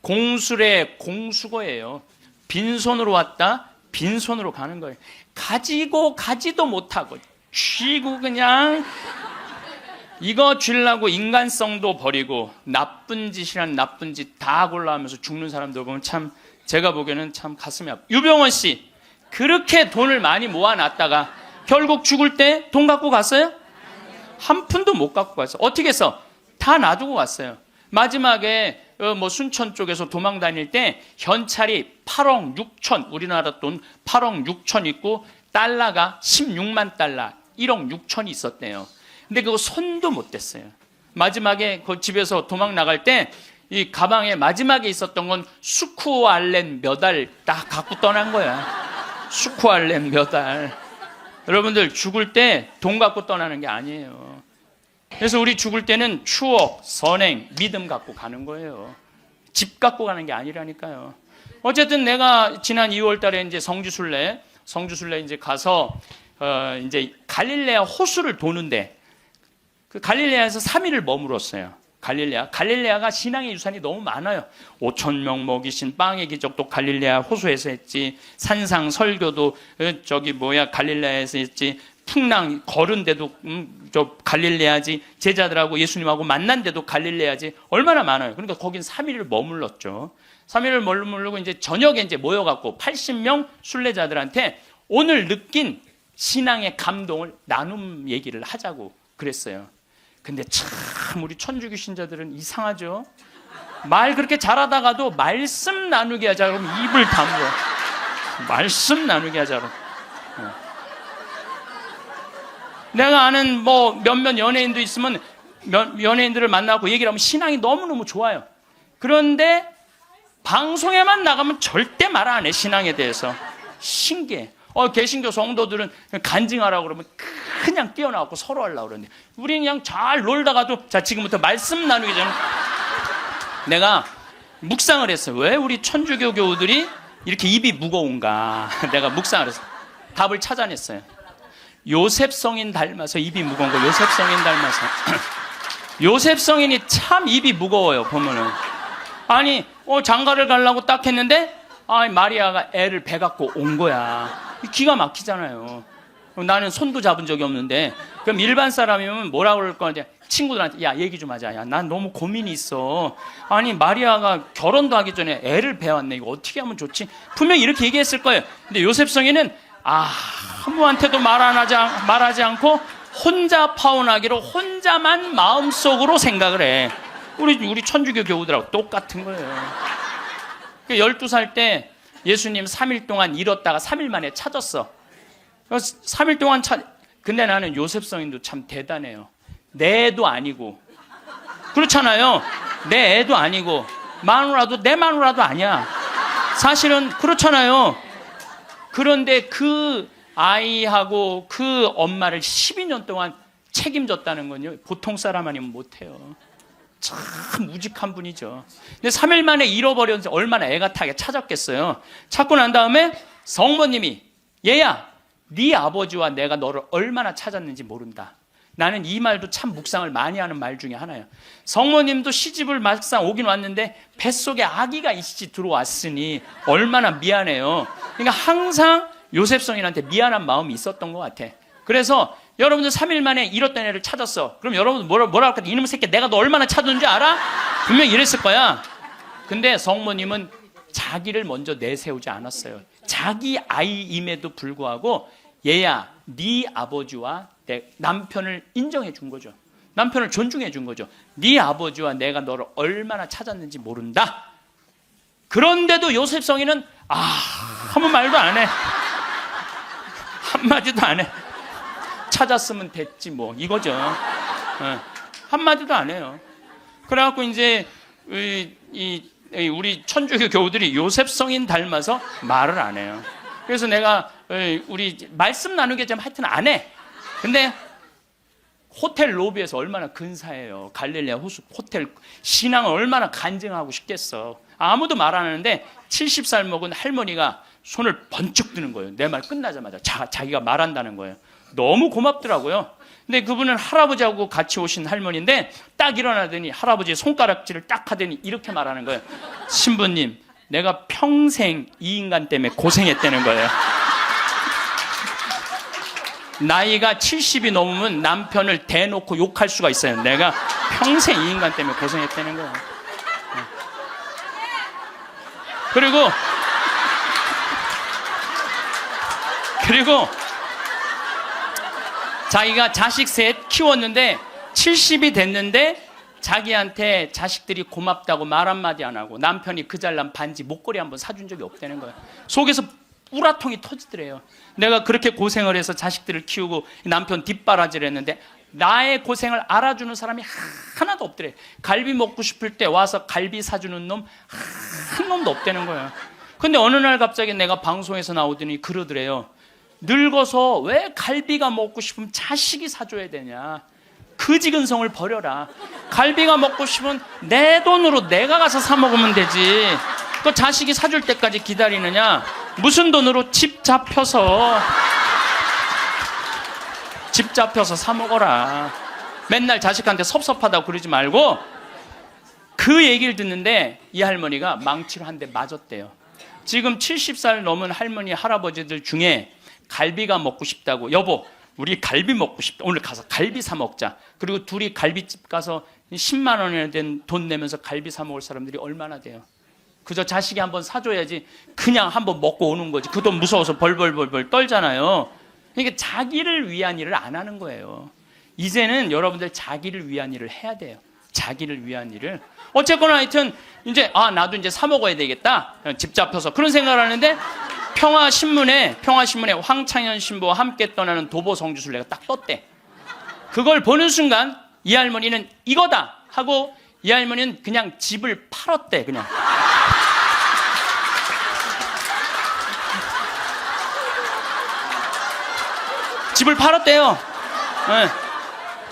공술의 공수거예요. 빈손으로 왔다 빈손으로 가는 거예요. 가지고 가지도 못하고 쥐고 그냥 이거 쥐려고 인간성도 버리고 나쁜 짓이란 나쁜 짓 다 골라하면서 죽는 사람들 보면 참 제가 보기에는 참 가슴이 아파요. 유병원 씨 그렇게 돈을 많이 모아놨다가 결국 죽을 때 돈 갖고 갔어요? 한 푼도 못 갖고 갔어요. 어떻게 해서? 다 놔두고 갔어요. 마지막에 순천 쪽에서 도망 다닐 때 현찰이 8억 6천 우리나라 돈 8억 6천 있고 달러가 16만 달러 1억 6천이 있었대요. 근데 그거 손도 못 댔어요. 마지막에 그 집에서 도망 나갈 때 이 가방에 마지막에 있었던 건 수쿠알렌 몇 알 딱 갖고 떠난 거야. 수쿠알렌 몇 알. 여러분들 죽을 때 돈 갖고 떠나는 게 아니에요. 그래서 우리 죽을 때는 추억, 선행, 믿음 갖고 가는 거예요. 집 갖고 가는 게 아니라니까요. 어쨌든 내가 지난 2월 달에 이제 성주순례 이제 가서 이제 갈릴레아 호수를 도는데 그 갈릴레아에서 3일을 머물었어요. 갈릴레아가 신앙의 유산이 너무 많아요. 5,000명 먹이신 빵의 기적도 갈릴레아 호수에서 했지. 산상 설교도 갈릴레아에서 했지. 풍랑 걸은 데도 갈릴레아지. 제자들하고 예수님하고 만난 데도 갈릴레아지. 얼마나 많아요. 그러니까 거긴 3일을 머물렀죠. 3일을 머무르고 이제 저녁에 이제 모여갖고 80명 순례자들한테 오늘 느낀 신앙의 감동을 나눔 얘기를 하자고 그랬어요. 근데 참 우리 천주교 신자들은 이상하죠. 말 그렇게 잘하다가도 말씀 나누게 하자 그러면 입을 다물어. 말씀 나누게 하자 그러면. 내가 아는 몇몇 연예인도 있으면 연예인들을 만나고 얘기를 하면 신앙이 너무너무 좋아요. 그런데 방송에만 나가면 절대 말 안 해, 신앙에 대해서. 신기해. 개신교 성도들은 간증하라고 그러면 그냥 뛰어나왔고 서로 하려고 그러는데, 우리는 그냥 잘 놀다가도, 자, 지금부터 말씀 나누기 전에 내가 묵상을 했어요. 왜 우리 천주교 교우들이 이렇게 입이 무거운가? 내가 묵상을 했어요. 답을 찾아냈어요. 요셉 성인 닮아서 입이 무거운 거, 요셉 성인 닮아서. 요셉 성인이 참 입이 무거워요, 보면은. 아니, 장가를 가려고 딱 했는데, 마리아가 애를 배 갖고 온 거야. 기가 막히잖아요. 나는 손도 잡은 적이 없는데, 그럼 일반 사람이면 뭐라 그럴 거냐? 친구들한테, 야, 얘기 좀 하자. 야, 난 너무 고민이 있어. 아니, 마리아가 결혼도 하기 전에 애를 배웠네. 이거 어떻게 하면 좋지? 분명히 이렇게 얘기했을 거예요. 근데 요셉 성인은, 아무한테도 말하지 않고 혼자 파혼하기로 혼자만 마음속으로 생각을 해. 우리 천주교 교우들하고 똑같은 거예요. 12살 때 예수님 3일 동안 잃었다가 3일 만에 찾았어. 3일 동안 근데 나는 요셉 성인도 참 대단해요. 내 애도 아니고, 그렇잖아요. 내 애도 아니고, 마누라도 내 마누라도 아니야. 사실은 그렇잖아요. 그런데 그 아이하고 그 엄마를 12년 동안 책임졌다는 건요, 보통 사람 아니면 못해요. 참 우직한 분이죠. 근데 3일 만에 잃어버렸는데 얼마나 애가 타게 찾았겠어요. 찾고 난 다음에 성모님이, 얘야, 네 아버지와 내가 너를 얼마나 찾았는지 모른다. 나는 이 말도 참 묵상을 많이 하는 말 중에 하나예요. 성모님도 시집을 막상 오긴 왔는데 뱃속에 아기가 이씨 들어왔으니 얼마나 미안해요. 그러니까 항상 요셉 성인한테 미안한 마음이 있었던 것 같아. 그래서 여러분들 3일 만에 잃었던 애를 찾았어. 그럼 여러분들 뭐라 할까? 이놈의 새끼, 내가 너 얼마나 찾았는지 알아? 분명히 이랬을 거야. 근데 성모님은 자기를 먼저 내세우지 않았어요. 자기 아이임에도 불구하고, 얘야, 네 아버지와 내 남편을 인정해 준 거죠. 남편을 존중해 준 거죠. 네 아버지와 내가 너를 얼마나 찾았는지 모른다. 그런데도 요셉 성인은 아무 말도 안 해. 한마디도 안 해. 찾았으면 됐지 뭐, 이거죠. 한마디도 안 해요. 그래갖고 이제 우리 천주교 교우들이 요셉 성인 닮아서 말을 안 해요. 그래서 내가 우리 말씀 나누게 좀 하여튼 안 해. 근데 호텔 로비에서 얼마나 근사해요. 갈릴레아 호텔 신앙을 얼마나 간증하고 싶겠어. 아무도 말 안 하는데 70살 먹은 할머니가 손을 번쩍 드는 거예요. 내 말 끝나자마자 자기가 말한다는 거예요. 너무 고맙더라고요. 근데 그분은 할아버지하고 같이 오신 할머니인데 딱 일어나더니 할아버지의 손가락질을 딱 하더니 이렇게 말하는 거예요. 신부님, 내가 평생 이 인간 때문에 고생했다는 거예요. 나이가 70이 넘으면 남편을 대놓고 욕할 수가 있어요. 내가 평생 이 인간 때문에 고생했다는 거예요. 그리고 자기가 자식 셋 키웠는데 70이 됐는데 자기한테 자식들이 고맙다고 말 한마디 안 하고 남편이 그 잘난 반지 목걸이 한번 사준 적이 없다는 거예요. 속에서 우라통이 터지더래요. 내가 그렇게 고생을 해서 자식들을 키우고 남편 뒷바라지를 했는데 나의 고생을 알아주는 사람이 하나도 없더래. 갈비 먹고 싶을 때 와서 갈비 사주는 놈 한 놈도 없다는 거예요. 근데 어느 날 갑자기 내가 방송에서 나오더니 그러더래요. 늙어서 왜 갈비가 먹고 싶으면 자식이 사줘야 되냐. 그 지근성을 버려라. 갈비가 먹고 싶으면 내 돈으로 내가 가서 사 먹으면 되지. 그 자식이 사줄 때까지 기다리느냐. 무슨 돈으로 집 잡혀서 사 먹어라. 맨날 자식한테 섭섭하다고 그러지 말고. 그 얘기를 듣는데 이 할머니가 망치로 한 대 맞았대요. 지금 70살 넘은 할머니 할아버지들 중에 갈비가 먹고 싶다고, 여보 우리 갈비 먹고 싶다, 오늘 가서 갈비 사 먹자. 그리고 둘이 갈비집 가서 10만 원이나 된 돈 내면서 갈비 사 먹을 사람들이 얼마나 돼요. 그저 자식이 한번 사줘야지 그냥 한번 먹고 오는 거지. 그 돈 무서워서 벌벌 떨잖아요. 그러니까 자기를 위한 일을 안 하는 거예요. 이제는 여러분들 자기를 위한 일을 해야 돼요. 자기를 위한 일을. 어쨌거나 하여튼 이제 나도 이제 사 먹어야 되겠다, 집 잡혀서 그런 생각을 하는데 평화신문에 황창현 신부와 함께 떠나는 도보 성주술 내가 딱 떴대. 그걸 보는 순간 이 할머니는 이거다 하고 이 할머니는 그냥 집을 팔았대, 그냥. 집을 팔았대요. 네.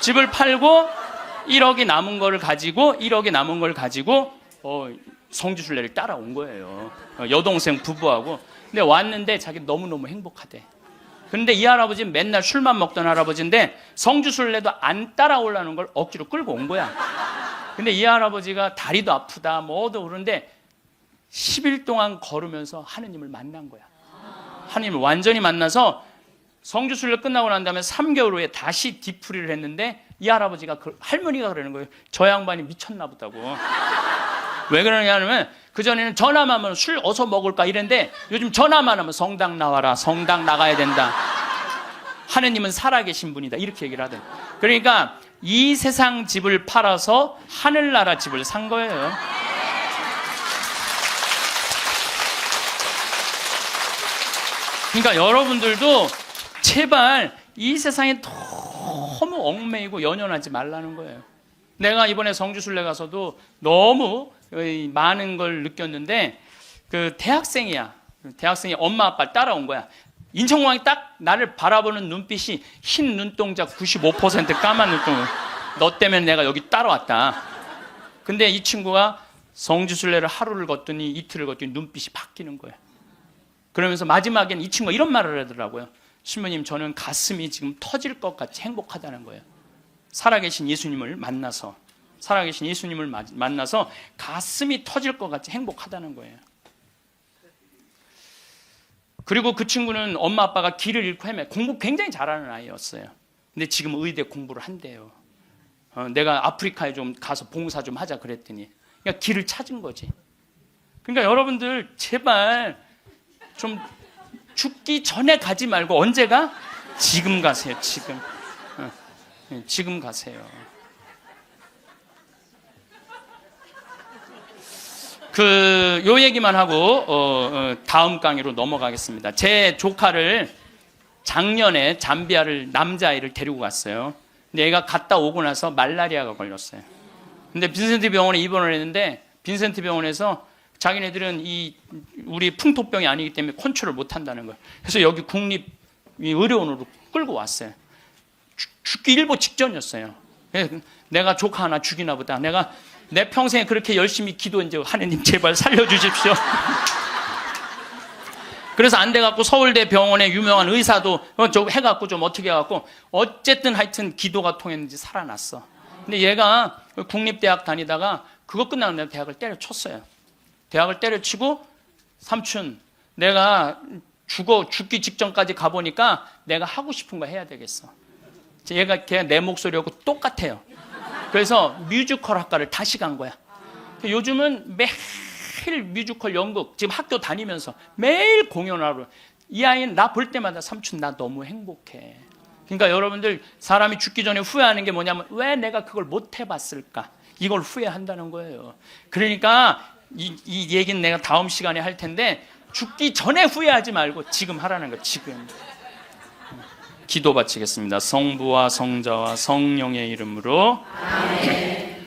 집을 팔고 1억이 남은 걸 가지고 성지순례를 따라온 거예요. 여동생 부부하고. 근데 왔는데 자기 너무너무 행복하대. 근데 이 할아버지는 맨날 술만 먹던 할아버지인데 성지순례도 안 따라오려는 걸 억지로 끌고 온 거야. 근데 이 할아버지가 다리도 아프다 뭐도 그런데 10일 동안 걸으면서 하느님을 만난 거야. 하느님을 완전히 만나서 성지순례 끝나고 난 다음에 3개월 후에 다시 뒤풀이를 했는데 이 할아버지가 할머니가 그러는 거예요. 저 양반이 미쳤나 보다고. 왜 그러냐면 그전에는 전화만 하면 술 어서 먹을까 이랬는데 요즘 전화만 하면 성당 나와라, 성당 나가야 된다, 하느님은 살아계신 분이다, 이렇게 얘기를 하대. 그러니까 이 세상 집을 팔아서 하늘나라 집을 산 거예요. 그러니까 여러분들도 제발 이 세상에 너무 얽매이고 연연하지 말라는 거예요. 내가 이번에 성지순례 가서도 너무 많은 걸 느꼈는데 그 대학생이 엄마 아빠를 따라온 거야. 인천공항이 딱 나를 바라보는 눈빛이 흰 눈동자 95% 까만 눈동자. 너 때문에 내가 여기 따라왔다. 근데 이 친구가 성지순례를 하루를 걷더니 이틀을 걷더니 눈빛이 바뀌는 거야. 그러면서 마지막엔 이 친구가 이런 말을 하더라고요. 신부님, 저는 가슴이 지금 터질 것 같이 행복하다는 거예요. 살아계신 예수님을 만나서 가슴이 터질 것 같이 행복하다는 거예요. 그리고 그 친구는 엄마 아빠가 길을 잃고 공부 굉장히 잘하는 아이였어요. 근데 지금 의대 공부를 한대요. 내가 아프리카에 좀 가서 봉사 좀 하자 그랬더니 그러니까 길을 찾은 거지. 그러니까 여러분들 제발 좀 죽기 전에 가지 말고 언제 가? 지금 가세요. 지금 가세요. 요 얘기만 하고 다음 강의로 넘어가겠습니다. 제 조카를 작년에 잠비아를 남자아이를 데리고 갔어요. 근데 얘가 갔다 오고 나서 말라리아가 걸렸어요. 근데 빈센트 병원에 입원을 했는데 빈센트 병원에서 자기네들은 우리 풍토병이 아니기 때문에 컨트롤을 못 한다는 거예요. 그래서 여기 국립 의료원으로 끌고 왔어요. 죽기 일보 직전이었어요. 내가 조카 하나 죽이나 보다. 내가 내 평생에 그렇게 열심히 기도했는데 하느님 제발 살려주십시오. 그래서 안 돼갖고 서울대 병원에 유명한 의사도 해갖고 좀 어떻게 해갖고 어쨌든 하여튼 기도가 통했는지 살아났어. 근데 얘가 국립대학 다니다가 그거 끝나고 내가 대학을 때려쳤어요. 대학을 때려치고 삼촌 내가 죽기 직전까지 가보니까 내가 하고 싶은 거 해야 되겠어. 걔가 내 목소리하고 똑같아요. 그래서 뮤지컬 학과를 다시 간 거야. 요즘은 매일 뮤지컬 연극 지금 학교 다니면서 매일 공연하러. 이 아이는 나 볼 때마다 삼촌 나 너무 행복해. 그러니까 여러분들 사람이 죽기 전에 후회하는 게 뭐냐면 왜 내가 그걸 못 해봤을까, 이걸 후회한다는 거예요. 그러니까 이 얘기는 내가 다음 시간에 할 텐데 죽기 전에 후회하지 말고 지금 하라는 거. 지금 기도 바치겠습니다. 성부와 성자와 성령의 이름으로. 아멘.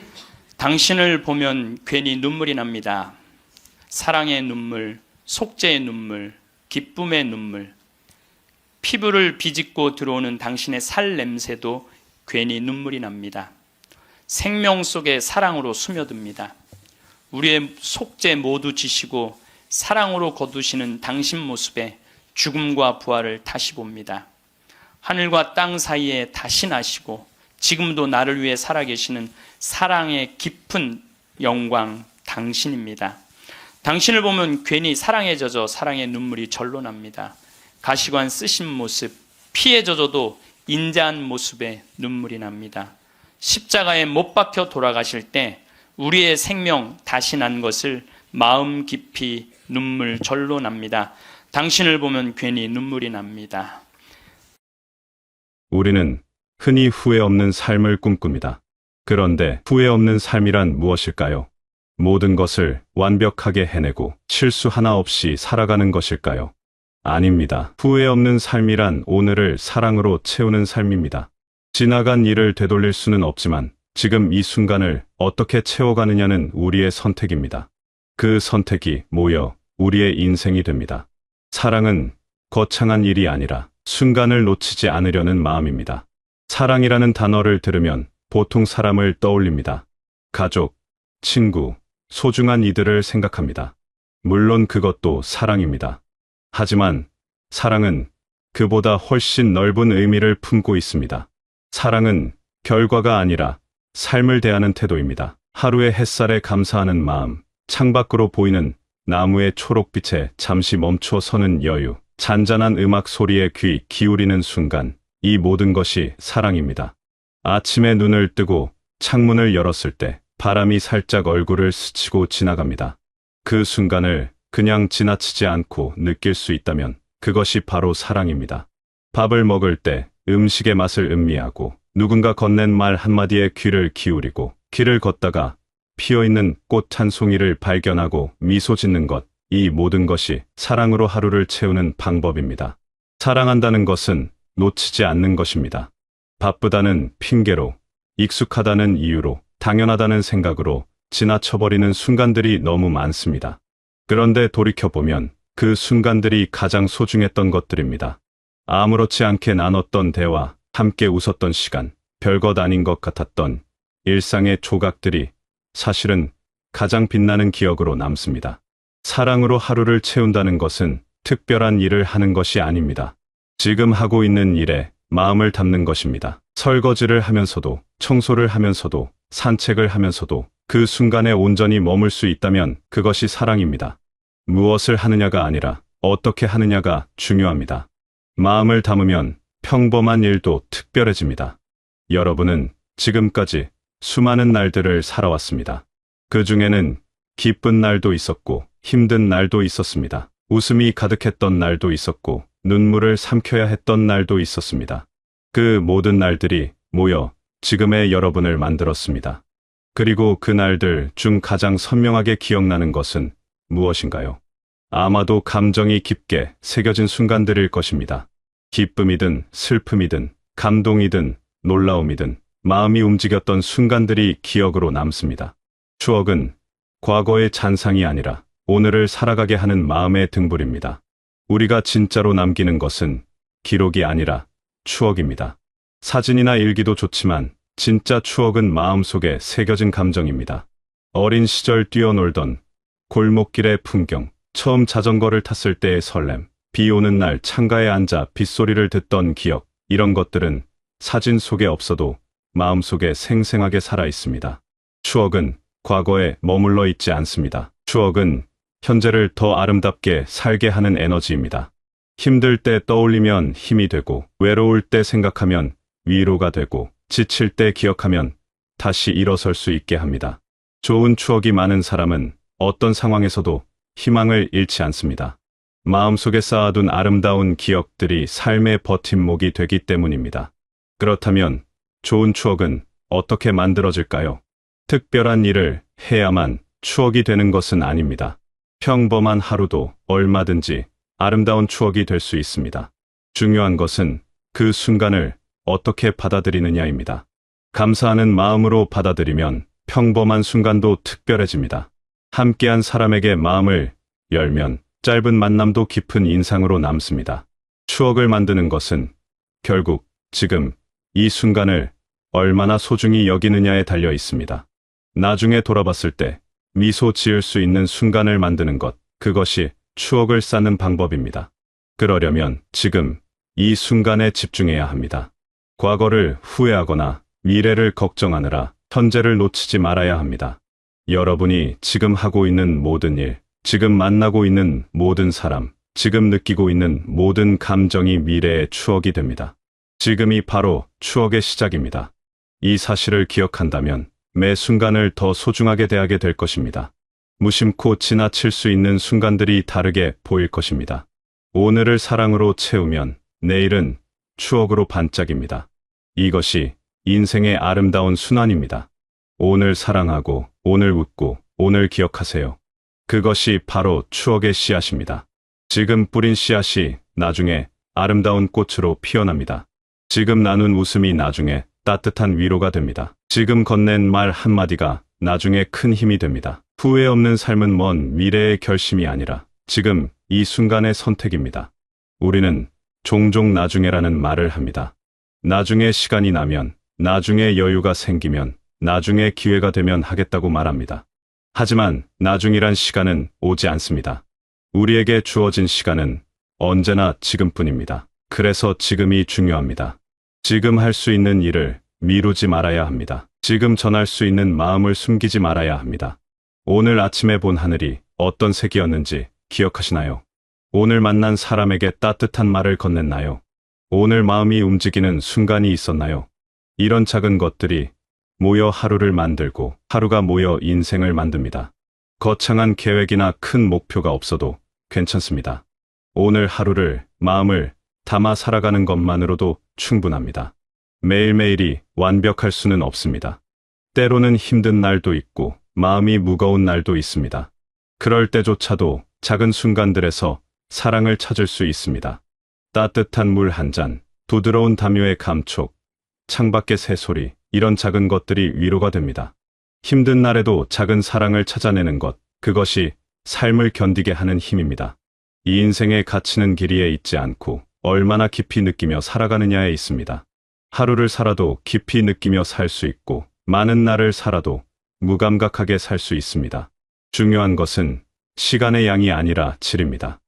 당신을 보면 괜히 눈물이 납니다. 사랑의 눈물, 속죄의 눈물, 기쁨의 눈물. 피부를 비집고 들어오는 당신의 살 냄새도 괜히 눈물이 납니다. 생명 속에 사랑으로 스며듭니다. 우리의 속죄 모두 지시고 사랑으로 거두시는 당신 모습에 죽음과 부활을 다시 봅니다. 하늘과 땅 사이에 다시 나시고 지금도 나를 위해 살아계시는 사랑의 깊은 영광 당신입니다. 당신을 보면 괜히 사랑에 젖어 사랑의 눈물이 절로 납니다. 가시관 쓰신 모습, 피에 젖어도 인자한 모습에 눈물이 납니다. 십자가에 못 박혀 돌아가실 때 우리의 생명 다시 난 것을 마음 깊이 눈물 절로 납니다. 당신을 보면 괜히 눈물이 납니다. 우리는 흔히 후회 없는 삶을 꿈꿉니다. 그런데 후회 없는 삶이란 무엇일까요? 모든 것을 완벽하게 해내고 실수 하나 없이 살아가는 것일까요? 아닙니다. 후회 없는 삶이란 오늘을 사랑으로 채우는 삶입니다. 지나간 일을 되돌릴 수는 없지만 지금 이 순간을 어떻게 채워가느냐는 우리의 선택입니다. 그 선택이 모여 우리의 인생이 됩니다. 사랑은 거창한 일이 아니라 순간을 놓치지 않으려는 마음입니다. 사랑이라는 단어를 들으면 보통 사람을 떠올립니다. 가족, 친구, 소중한 이들을 생각합니다. 물론 그것도 사랑입니다. 하지만 사랑은 그보다 훨씬 넓은 의미를 품고 있습니다. 사랑은 결과가 아니라 삶을 대하는 태도입니다. 하루의 햇살에 감사하는 마음, 창밖으로 보이는 나무의 초록빛에 잠시 멈춰 서는 여유, 잔잔한 음악 소리에 귀 기울이는 순간, 이 모든 것이 사랑입니다. 아침에 눈을 뜨고 창문을 열었을 때 바람이 살짝 얼굴을 스치고 지나갑니다. 그 순간을 그냥 지나치지 않고 느낄 수 있다면 그것이 바로 사랑입니다. 밥을 먹을 때 음식의 맛을 음미하고 누군가 건넨 말 한마디에 귀를 기울이고 길을 걷다가 피어있는 꽃 한 송이를 발견하고 미소 짓는 것, 이 모든 것이 사랑으로 하루를 채우는 방법입니다. 사랑한다는 것은 놓치지 않는 것입니다. 바쁘다는 핑계로, 익숙하다는 이유로, 당연하다는 생각으로 지나쳐버리는 순간들이 너무 많습니다. 그런데 돌이켜보면 그 순간들이 가장 소중했던 것들입니다. 아무렇지 않게 나눴던 대화, 함께 웃었던 시간, 별것 아닌 것 같았던 일상의 조각들이 사실은 가장 빛나는 기억으로 남습니다. 사랑으로 하루를 채운다는 것은 특별한 일을 하는 것이 아닙니다. 지금 하고 있는 일에 마음을 담는 것입니다. 설거지를 하면서도, 청소를 하면서도, 산책을 하면서도 그 순간에 온전히 머물 수 있다면 그것이 사랑입니다. 무엇을 하느냐가 아니라 어떻게 하느냐가 중요합니다. 마음을 담으면 평범한 일도 특별해집니다. 여러분은 지금까지 수많은 날들을 살아왔습니다. 그 중에는 기쁜 날도 있었고 힘든 날도 있었습니다. 웃음이 가득했던 날도 있었고 눈물을 삼켜야 했던 날도 있었습니다. 그 모든 날들이 모여 지금의 여러분을 만들었습니다. 그리고 그 날들 중 가장 선명하게 기억나는 것은 무엇인가요? 아마도 감정이 깊게 새겨진 순간들일 것입니다. 기쁨이든 슬픔이든 감동이든 놀라움이든 마음이 움직였던 순간들이 기억으로 남습니다. 추억은 과거의 잔상이 아니라 오늘을 살아가게 하는 마음의 등불입니다. 우리가 진짜로 남기는 것은 기록이 아니라 추억입니다. 사진이나 일기도 좋지만 진짜 추억은 마음속에 새겨진 감정입니다. 어린 시절 뛰어놀던 골목길의 풍경, 처음 자전거를 탔을 때의 설렘, 비 오는 날 창가에 앉아 빗소리를 듣던 기억, 이런 것들은 사진 속에 없어도 마음속에 생생하게 살아 있습니다. 추억은 과거에 머물러 있지 않습니다. 추억은 현재를 더 아름답게 살게 하는 에너지입니다. 힘들 때 떠올리면 힘이 되고, 외로울 때 생각하면 위로가 되고, 지칠 때 기억하면 다시 일어설 수 있게 합니다. 좋은 추억이 많은 사람은 어떤 상황에서도 희망을 잃지 않습니다. 마음속에 쌓아둔 아름다운 기억들이 삶의 버팀목이 되기 때문입니다. 그렇다면 좋은 추억은 어떻게 만들어질까요? 특별한 일을 해야만 추억이 되는 것은 아닙니다. 평범한 하루도 얼마든지 아름다운 추억이 될 수 있습니다. 중요한 것은 그 순간을 어떻게 받아들이느냐입니다. 감사하는 마음으로 받아들이면 평범한 순간도 특별해집니다. 함께한 사람에게 마음을 열면 짧은 만남도 깊은 인상으로 남습니다. 추억을 만드는 것은 결국 지금 이 순간을 얼마나 소중히 여기느냐에 달려 있습니다. 나중에 돌아봤을 때 미소 지을 수 있는 순간을 만드는 것, 그것이 추억을 쌓는 방법입니다. 그러려면 지금 이 순간에 집중해야 합니다. 과거를 후회하거나 미래를 걱정하느라 현재를 놓치지 말아야 합니다. 여러분이 지금 하고 있는 모든 일, 지금 만나고 있는 모든 사람, 지금 느끼고 있는 모든 감정이 미래의 추억이 됩니다. 지금이 바로 추억의 시작입니다. 이 사실을 기억한다면 매 순간을 더 소중하게 대하게 될 것입니다. 무심코 지나칠 수 있는 순간들이 다르게 보일 것입니다. 오늘을 사랑으로 채우면 내일은 추억으로 반짝입니다. 이것이 인생의 아름다운 순환입니다. 오늘 사랑하고, 오늘 웃고, 오늘 기억하세요. 그것이 바로 추억의 씨앗입니다. 지금 뿌린 씨앗이 나중에 아름다운 꽃으로 피어납니다. 지금 나눈 웃음이 나중에 따뜻한 위로가 됩니다. 지금 건넨 말 한마디가 나중에 큰 힘이 됩니다. 후회 없는 삶은 먼 미래의 결심이 아니라 지금 이 순간의 선택입니다. 우리는 종종 나중에라는 말을 합니다. 나중에 시간이 나면, 나중에 여유가 생기면, 나중에 기회가 되면 하겠다고 말합니다. 하지만 나중이란 시간은 오지 않습니다. 우리에게 주어진 시간은 언제나 지금뿐입니다. 그래서 지금이 중요합니다. 지금 할 수 있는 일을 미루지 말아야 합니다. 지금 전할 수 있는 마음을 숨기지 말아야 합니다. 오늘 아침에 본 하늘이 어떤 색이었는지 기억하시나요? 오늘 만난 사람에게 따뜻한 말을 건넸나요? 오늘 마음이 움직이는 순간이 있었나요? 이런 작은 것들이 모여 하루를 만들고 하루가 모여 인생을 만듭니다. 거창한 계획이나 큰 목표가 없어도 괜찮습니다. 오늘 하루를 마음을 담아 살아가는 것만으로도 충분합니다. 매일매일이 완벽할 수는 없습니다. 때로는 힘든 날도 있고 마음이 무거운 날도 있습니다. 그럴 때조차도 작은 순간들에서 사랑을 찾을 수 있습니다. 따뜻한 물 한 잔, 부드러운 담요의 감촉, 창밖의 새소리, 이런 작은 것들이 위로가 됩니다. 힘든 날에도 작은 사랑을 찾아내는 것, 그것이 삶을 견디게 하는 힘입니다. 이 인생의 가치는 길이에 있지 않고 얼마나 깊이 느끼며 살아가느냐에 있습니다. 하루를 살아도 깊이 느끼며 살 수 있고 많은 날을 살아도 무감각하게 살 수 있습니다. 중요한 것은 시간의 양이 아니라 질입니다.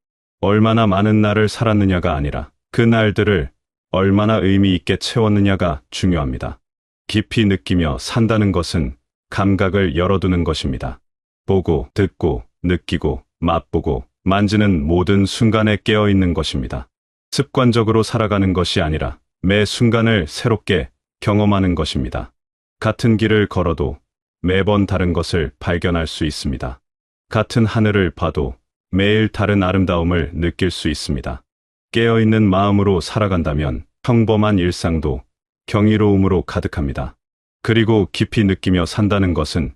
얼마나 많은 날을 살았느냐가 아니라 그 날들을 얼마나 의미 있게 채웠느냐가 중요합니다. 깊이 느끼며 산다는 것은 감각을 열어두는 것입니다. 보고, 듣고, 느끼고, 맛보고, 만지는 모든 순간에 깨어있는 것입니다. 습관적으로 살아가는 것이 아니라 매 순간을 새롭게 경험하는 것입니다. 같은 길을 걸어도 매번 다른 것을 발견할 수 있습니다. 같은 하늘을 봐도 매일 다른 아름다움을 느낄 수 있습니다. 깨어있는 마음으로 살아간다면 평범한 일상도 경이로움으로 가득합니다. 그리고 깊이 느끼며 산다는 것은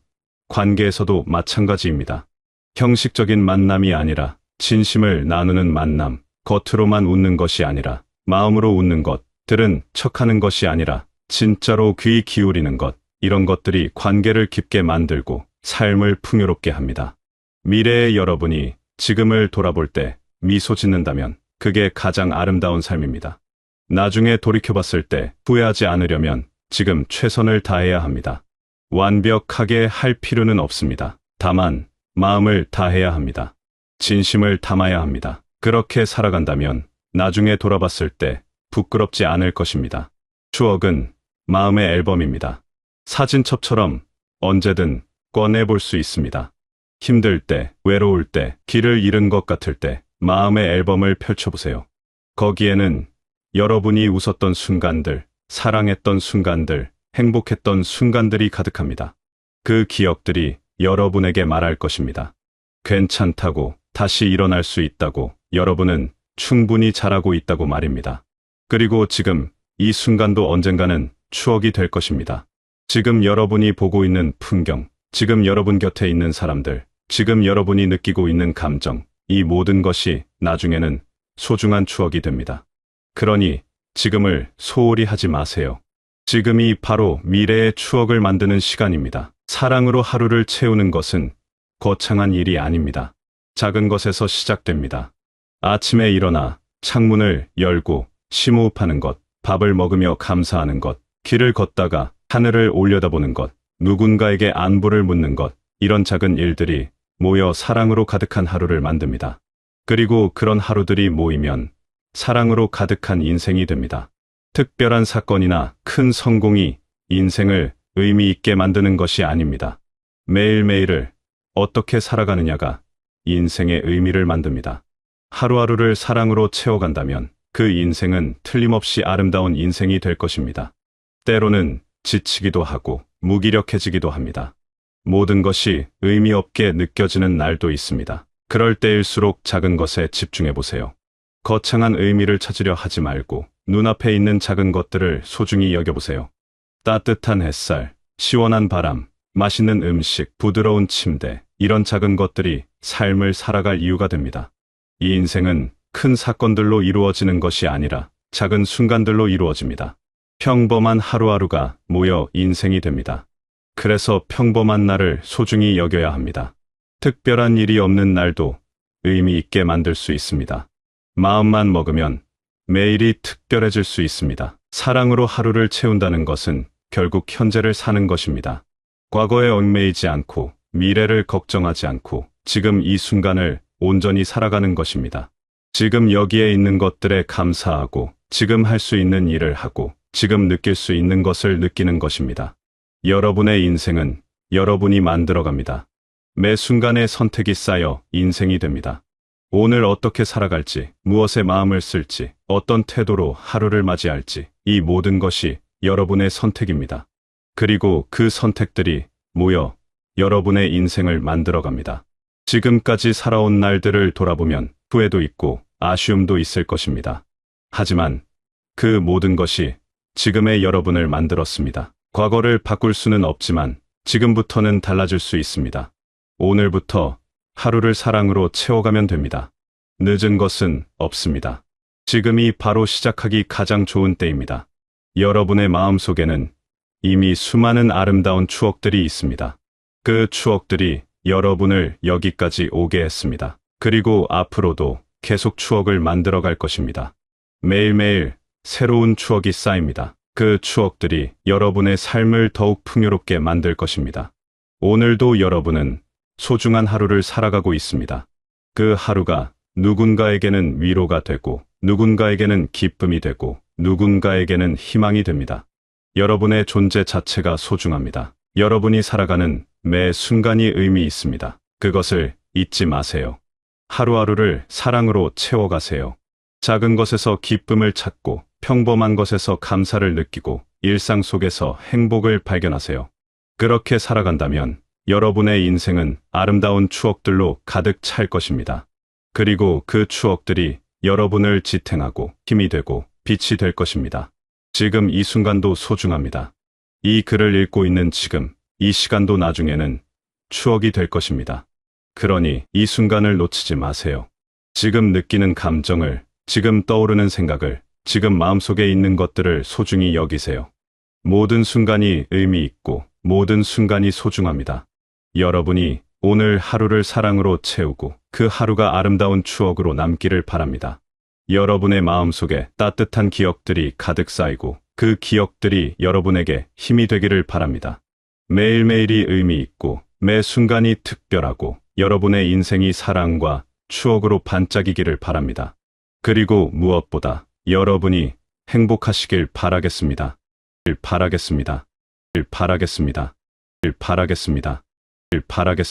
관계에서도 마찬가지입니다. 형식적인 만남이 아니라 진심을 나누는 만남, 겉으로만 웃는 것이 아니라 마음으로 웃는 것, 들은 척하는 것이 아니라 진짜로 귀 기울이는 것, 이런 것들이 관계를 깊게 만들고 삶을 풍요롭게 합니다. 미래의 여러분이 지금을 돌아볼 때 미소 짓는다면 그게 가장 아름다운 삶입니다. 나중에 돌이켜봤을 때 후회하지 않으려면 지금 최선을 다해야 합니다. 완벽하게 할 필요는 없습니다. 다만 마음을 다해야 합니다. 진심을 담아야 합니다. 그렇게 살아간다면 나중에 돌아봤을 때 부끄럽지 않을 것입니다. 추억은 마음의 앨범입니다. 사진첩처럼 언제든 꺼내볼 수 있습니다. 힘들 때, 외로울 때, 길을 잃은 것 같을 때 마음의 앨범을 펼쳐보세요. 거기에는 여러분이 웃었던 순간들, 사랑했던 순간들, 행복했던 순간들이 가득합니다. 그 기억들이 여러분에게 말할 것입니다. 괜찮다고, 다시 일어날 수 있다고, 여러분은 충분히 잘하고 있다고 말입니다. 그리고 지금 이 순간도 언젠가는 추억이 될 것입니다. 지금 여러분이 보고 있는 풍경, 지금 여러분 곁에 있는 사람들, 지금 여러분이 느끼고 있는 감정, 이 모든 것이 나중에는 소중한 추억이 됩니다. 그러니 지금을 소홀히 하지 마세요. 지금이 바로 미래의 추억을 만드는 시간입니다. 사랑으로 하루를 채우는 것은 거창한 일이 아닙니다. 작은 것에서 시작됩니다. 아침에 일어나 창문을 열고 심호흡하는 것, 밥을 먹으며 감사하는 것, 길을 걷다가 하늘을 올려다보는 것, 누군가에게 안부를 묻는 것, 이런 작은 일들이 모여 사랑으로 가득한 하루를 만듭니다. 그리고 그런 하루들이 모이면 사랑으로 가득한 인생이 됩니다. 특별한 사건이나 큰 성공이 인생을 의미 있게 만드는 것이 아닙니다. 매일매일을 어떻게 살아가느냐가 인생의 의미를 만듭니다. 하루하루를 사랑으로 채워간다면 그 인생은 틀림없이 아름다운 인생이 될 것입니다. 때로는 지치기도 하고 무기력해지기도 합니다. 모든 것이 의미 없게 느껴지는 날도 있습니다. 그럴 때일수록 작은 것에 집중해 보세요. 거창한 의미를 찾으려 하지 말고 눈앞에 있는 작은 것들을 소중히 여겨보세요. 따뜻한 햇살, 시원한 바람, 맛있는 음식, 부드러운 침대, 이런 작은 것들이 삶을 살아갈 이유가 됩니다. 이 인생은 큰 사건들로 이루어지는 것이 아니라 작은 순간들로 이루어집니다. 평범한 하루하루가 모여 인생이 됩니다. 그래서 평범한 날을 소중히 여겨야 합니다. 특별한 일이 없는 날도 의미 있게 만들 수 있습니다. 마음만 먹으면 매일이 특별해질 수 있습니다. 사랑으로 하루를 채운다는 것은 결국 현재를 사는 것입니다. 과거에 얽매이지 않고 미래를 걱정하지 않고 지금 이 순간을 온전히 살아가는 것입니다. 지금 여기에 있는 것들에 감사하고 지금 할 수 있는 일을 하고 지금 느낄 수 있는 것을 느끼는 것입니다. 여러분의 인생은 여러분이 만들어갑니다. 매 순간의 선택이 쌓여 인생이 됩니다. 오늘 어떻게 살아갈지, 무엇에 마음을 쓸지, 어떤 태도로 하루를 맞이할지, 이 모든 것이 여러분의 선택입니다. 그리고 그 선택들이 모여 여러분의 인생을 만들어갑니다. 지금까지 살아온 날들을 돌아보면 후회도 있고 아쉬움도 있을 것입니다. 하지만 그 모든 것이 지금의 여러분을 만들었습니다. 과거를 바꿀 수는 없지만 지금부터는 달라질 수 있습니다. 오늘부터 하루를 사랑으로 채워가면 됩니다. 늦은 것은 없습니다. 지금이 바로 시작하기 가장 좋은 때입니다. 여러분의 마음속에는 이미 수많은 아름다운 추억들이 있습니다. 그 추억들이 여러분을 여기까지 오게 했습니다. 그리고 앞으로도 계속 추억을 만들어갈 것입니다. 매일매일 새로운 추억이 쌓입니다. 그 추억들이 여러분의 삶을 더욱 풍요롭게 만들 것입니다. 오늘도 여러분은 소중한 하루를 살아가고 있습니다. 그 하루가 누군가에게는 위로가 되고, 누군가에게는 기쁨이 되고, 누군가에게는 희망이 됩니다. 여러분의 존재 자체가 소중합니다. 여러분이 살아가는 매 순간이 의미 있습니다. 그것을 잊지 마세요. 하루하루를 사랑으로 채워가세요. 작은 것에서 기쁨을 찾고, 평범한 것에서 감사를 느끼고, 일상 속에서 행복을 발견하세요. 그렇게 살아간다면 여러분의 인생은 아름다운 추억들로 가득 찰 것입니다. 그리고 그 추억들이 여러분을 지탱하고 힘이 되고 빛이 될 것입니다. 지금 이 순간도 소중합니다. 이 글을 읽고 있는 지금, 이 시간도 나중에는 추억이 될 것입니다. 그러니 이 순간을 놓치지 마세요. 지금 느끼는 감정을, 지금 떠오르는 생각을, 지금 마음속에 있는 것들을 소중히 여기세요. 모든 순간이 의미 있고 모든 순간이 소중합니다. 여러분이 오늘 하루를 사랑으로 채우고 그 하루가 아름다운 추억으로 남기를 바랍니다. 여러분의 마음속에 따뜻한 기억들이 가득 쌓이고 그 기억들이 여러분에게 힘이 되기를 바랍니다. 매일매일이 의미 있고 매 순간이 특별하고 여러분의 인생이 사랑과 추억으로 반짝이기를 바랍니다. 그리고 무엇보다 여러분이 행복하시길 바라겠습니다. 바라겠습니다. 바라겠습니다. 바라겠습니다. 바라겠습니다.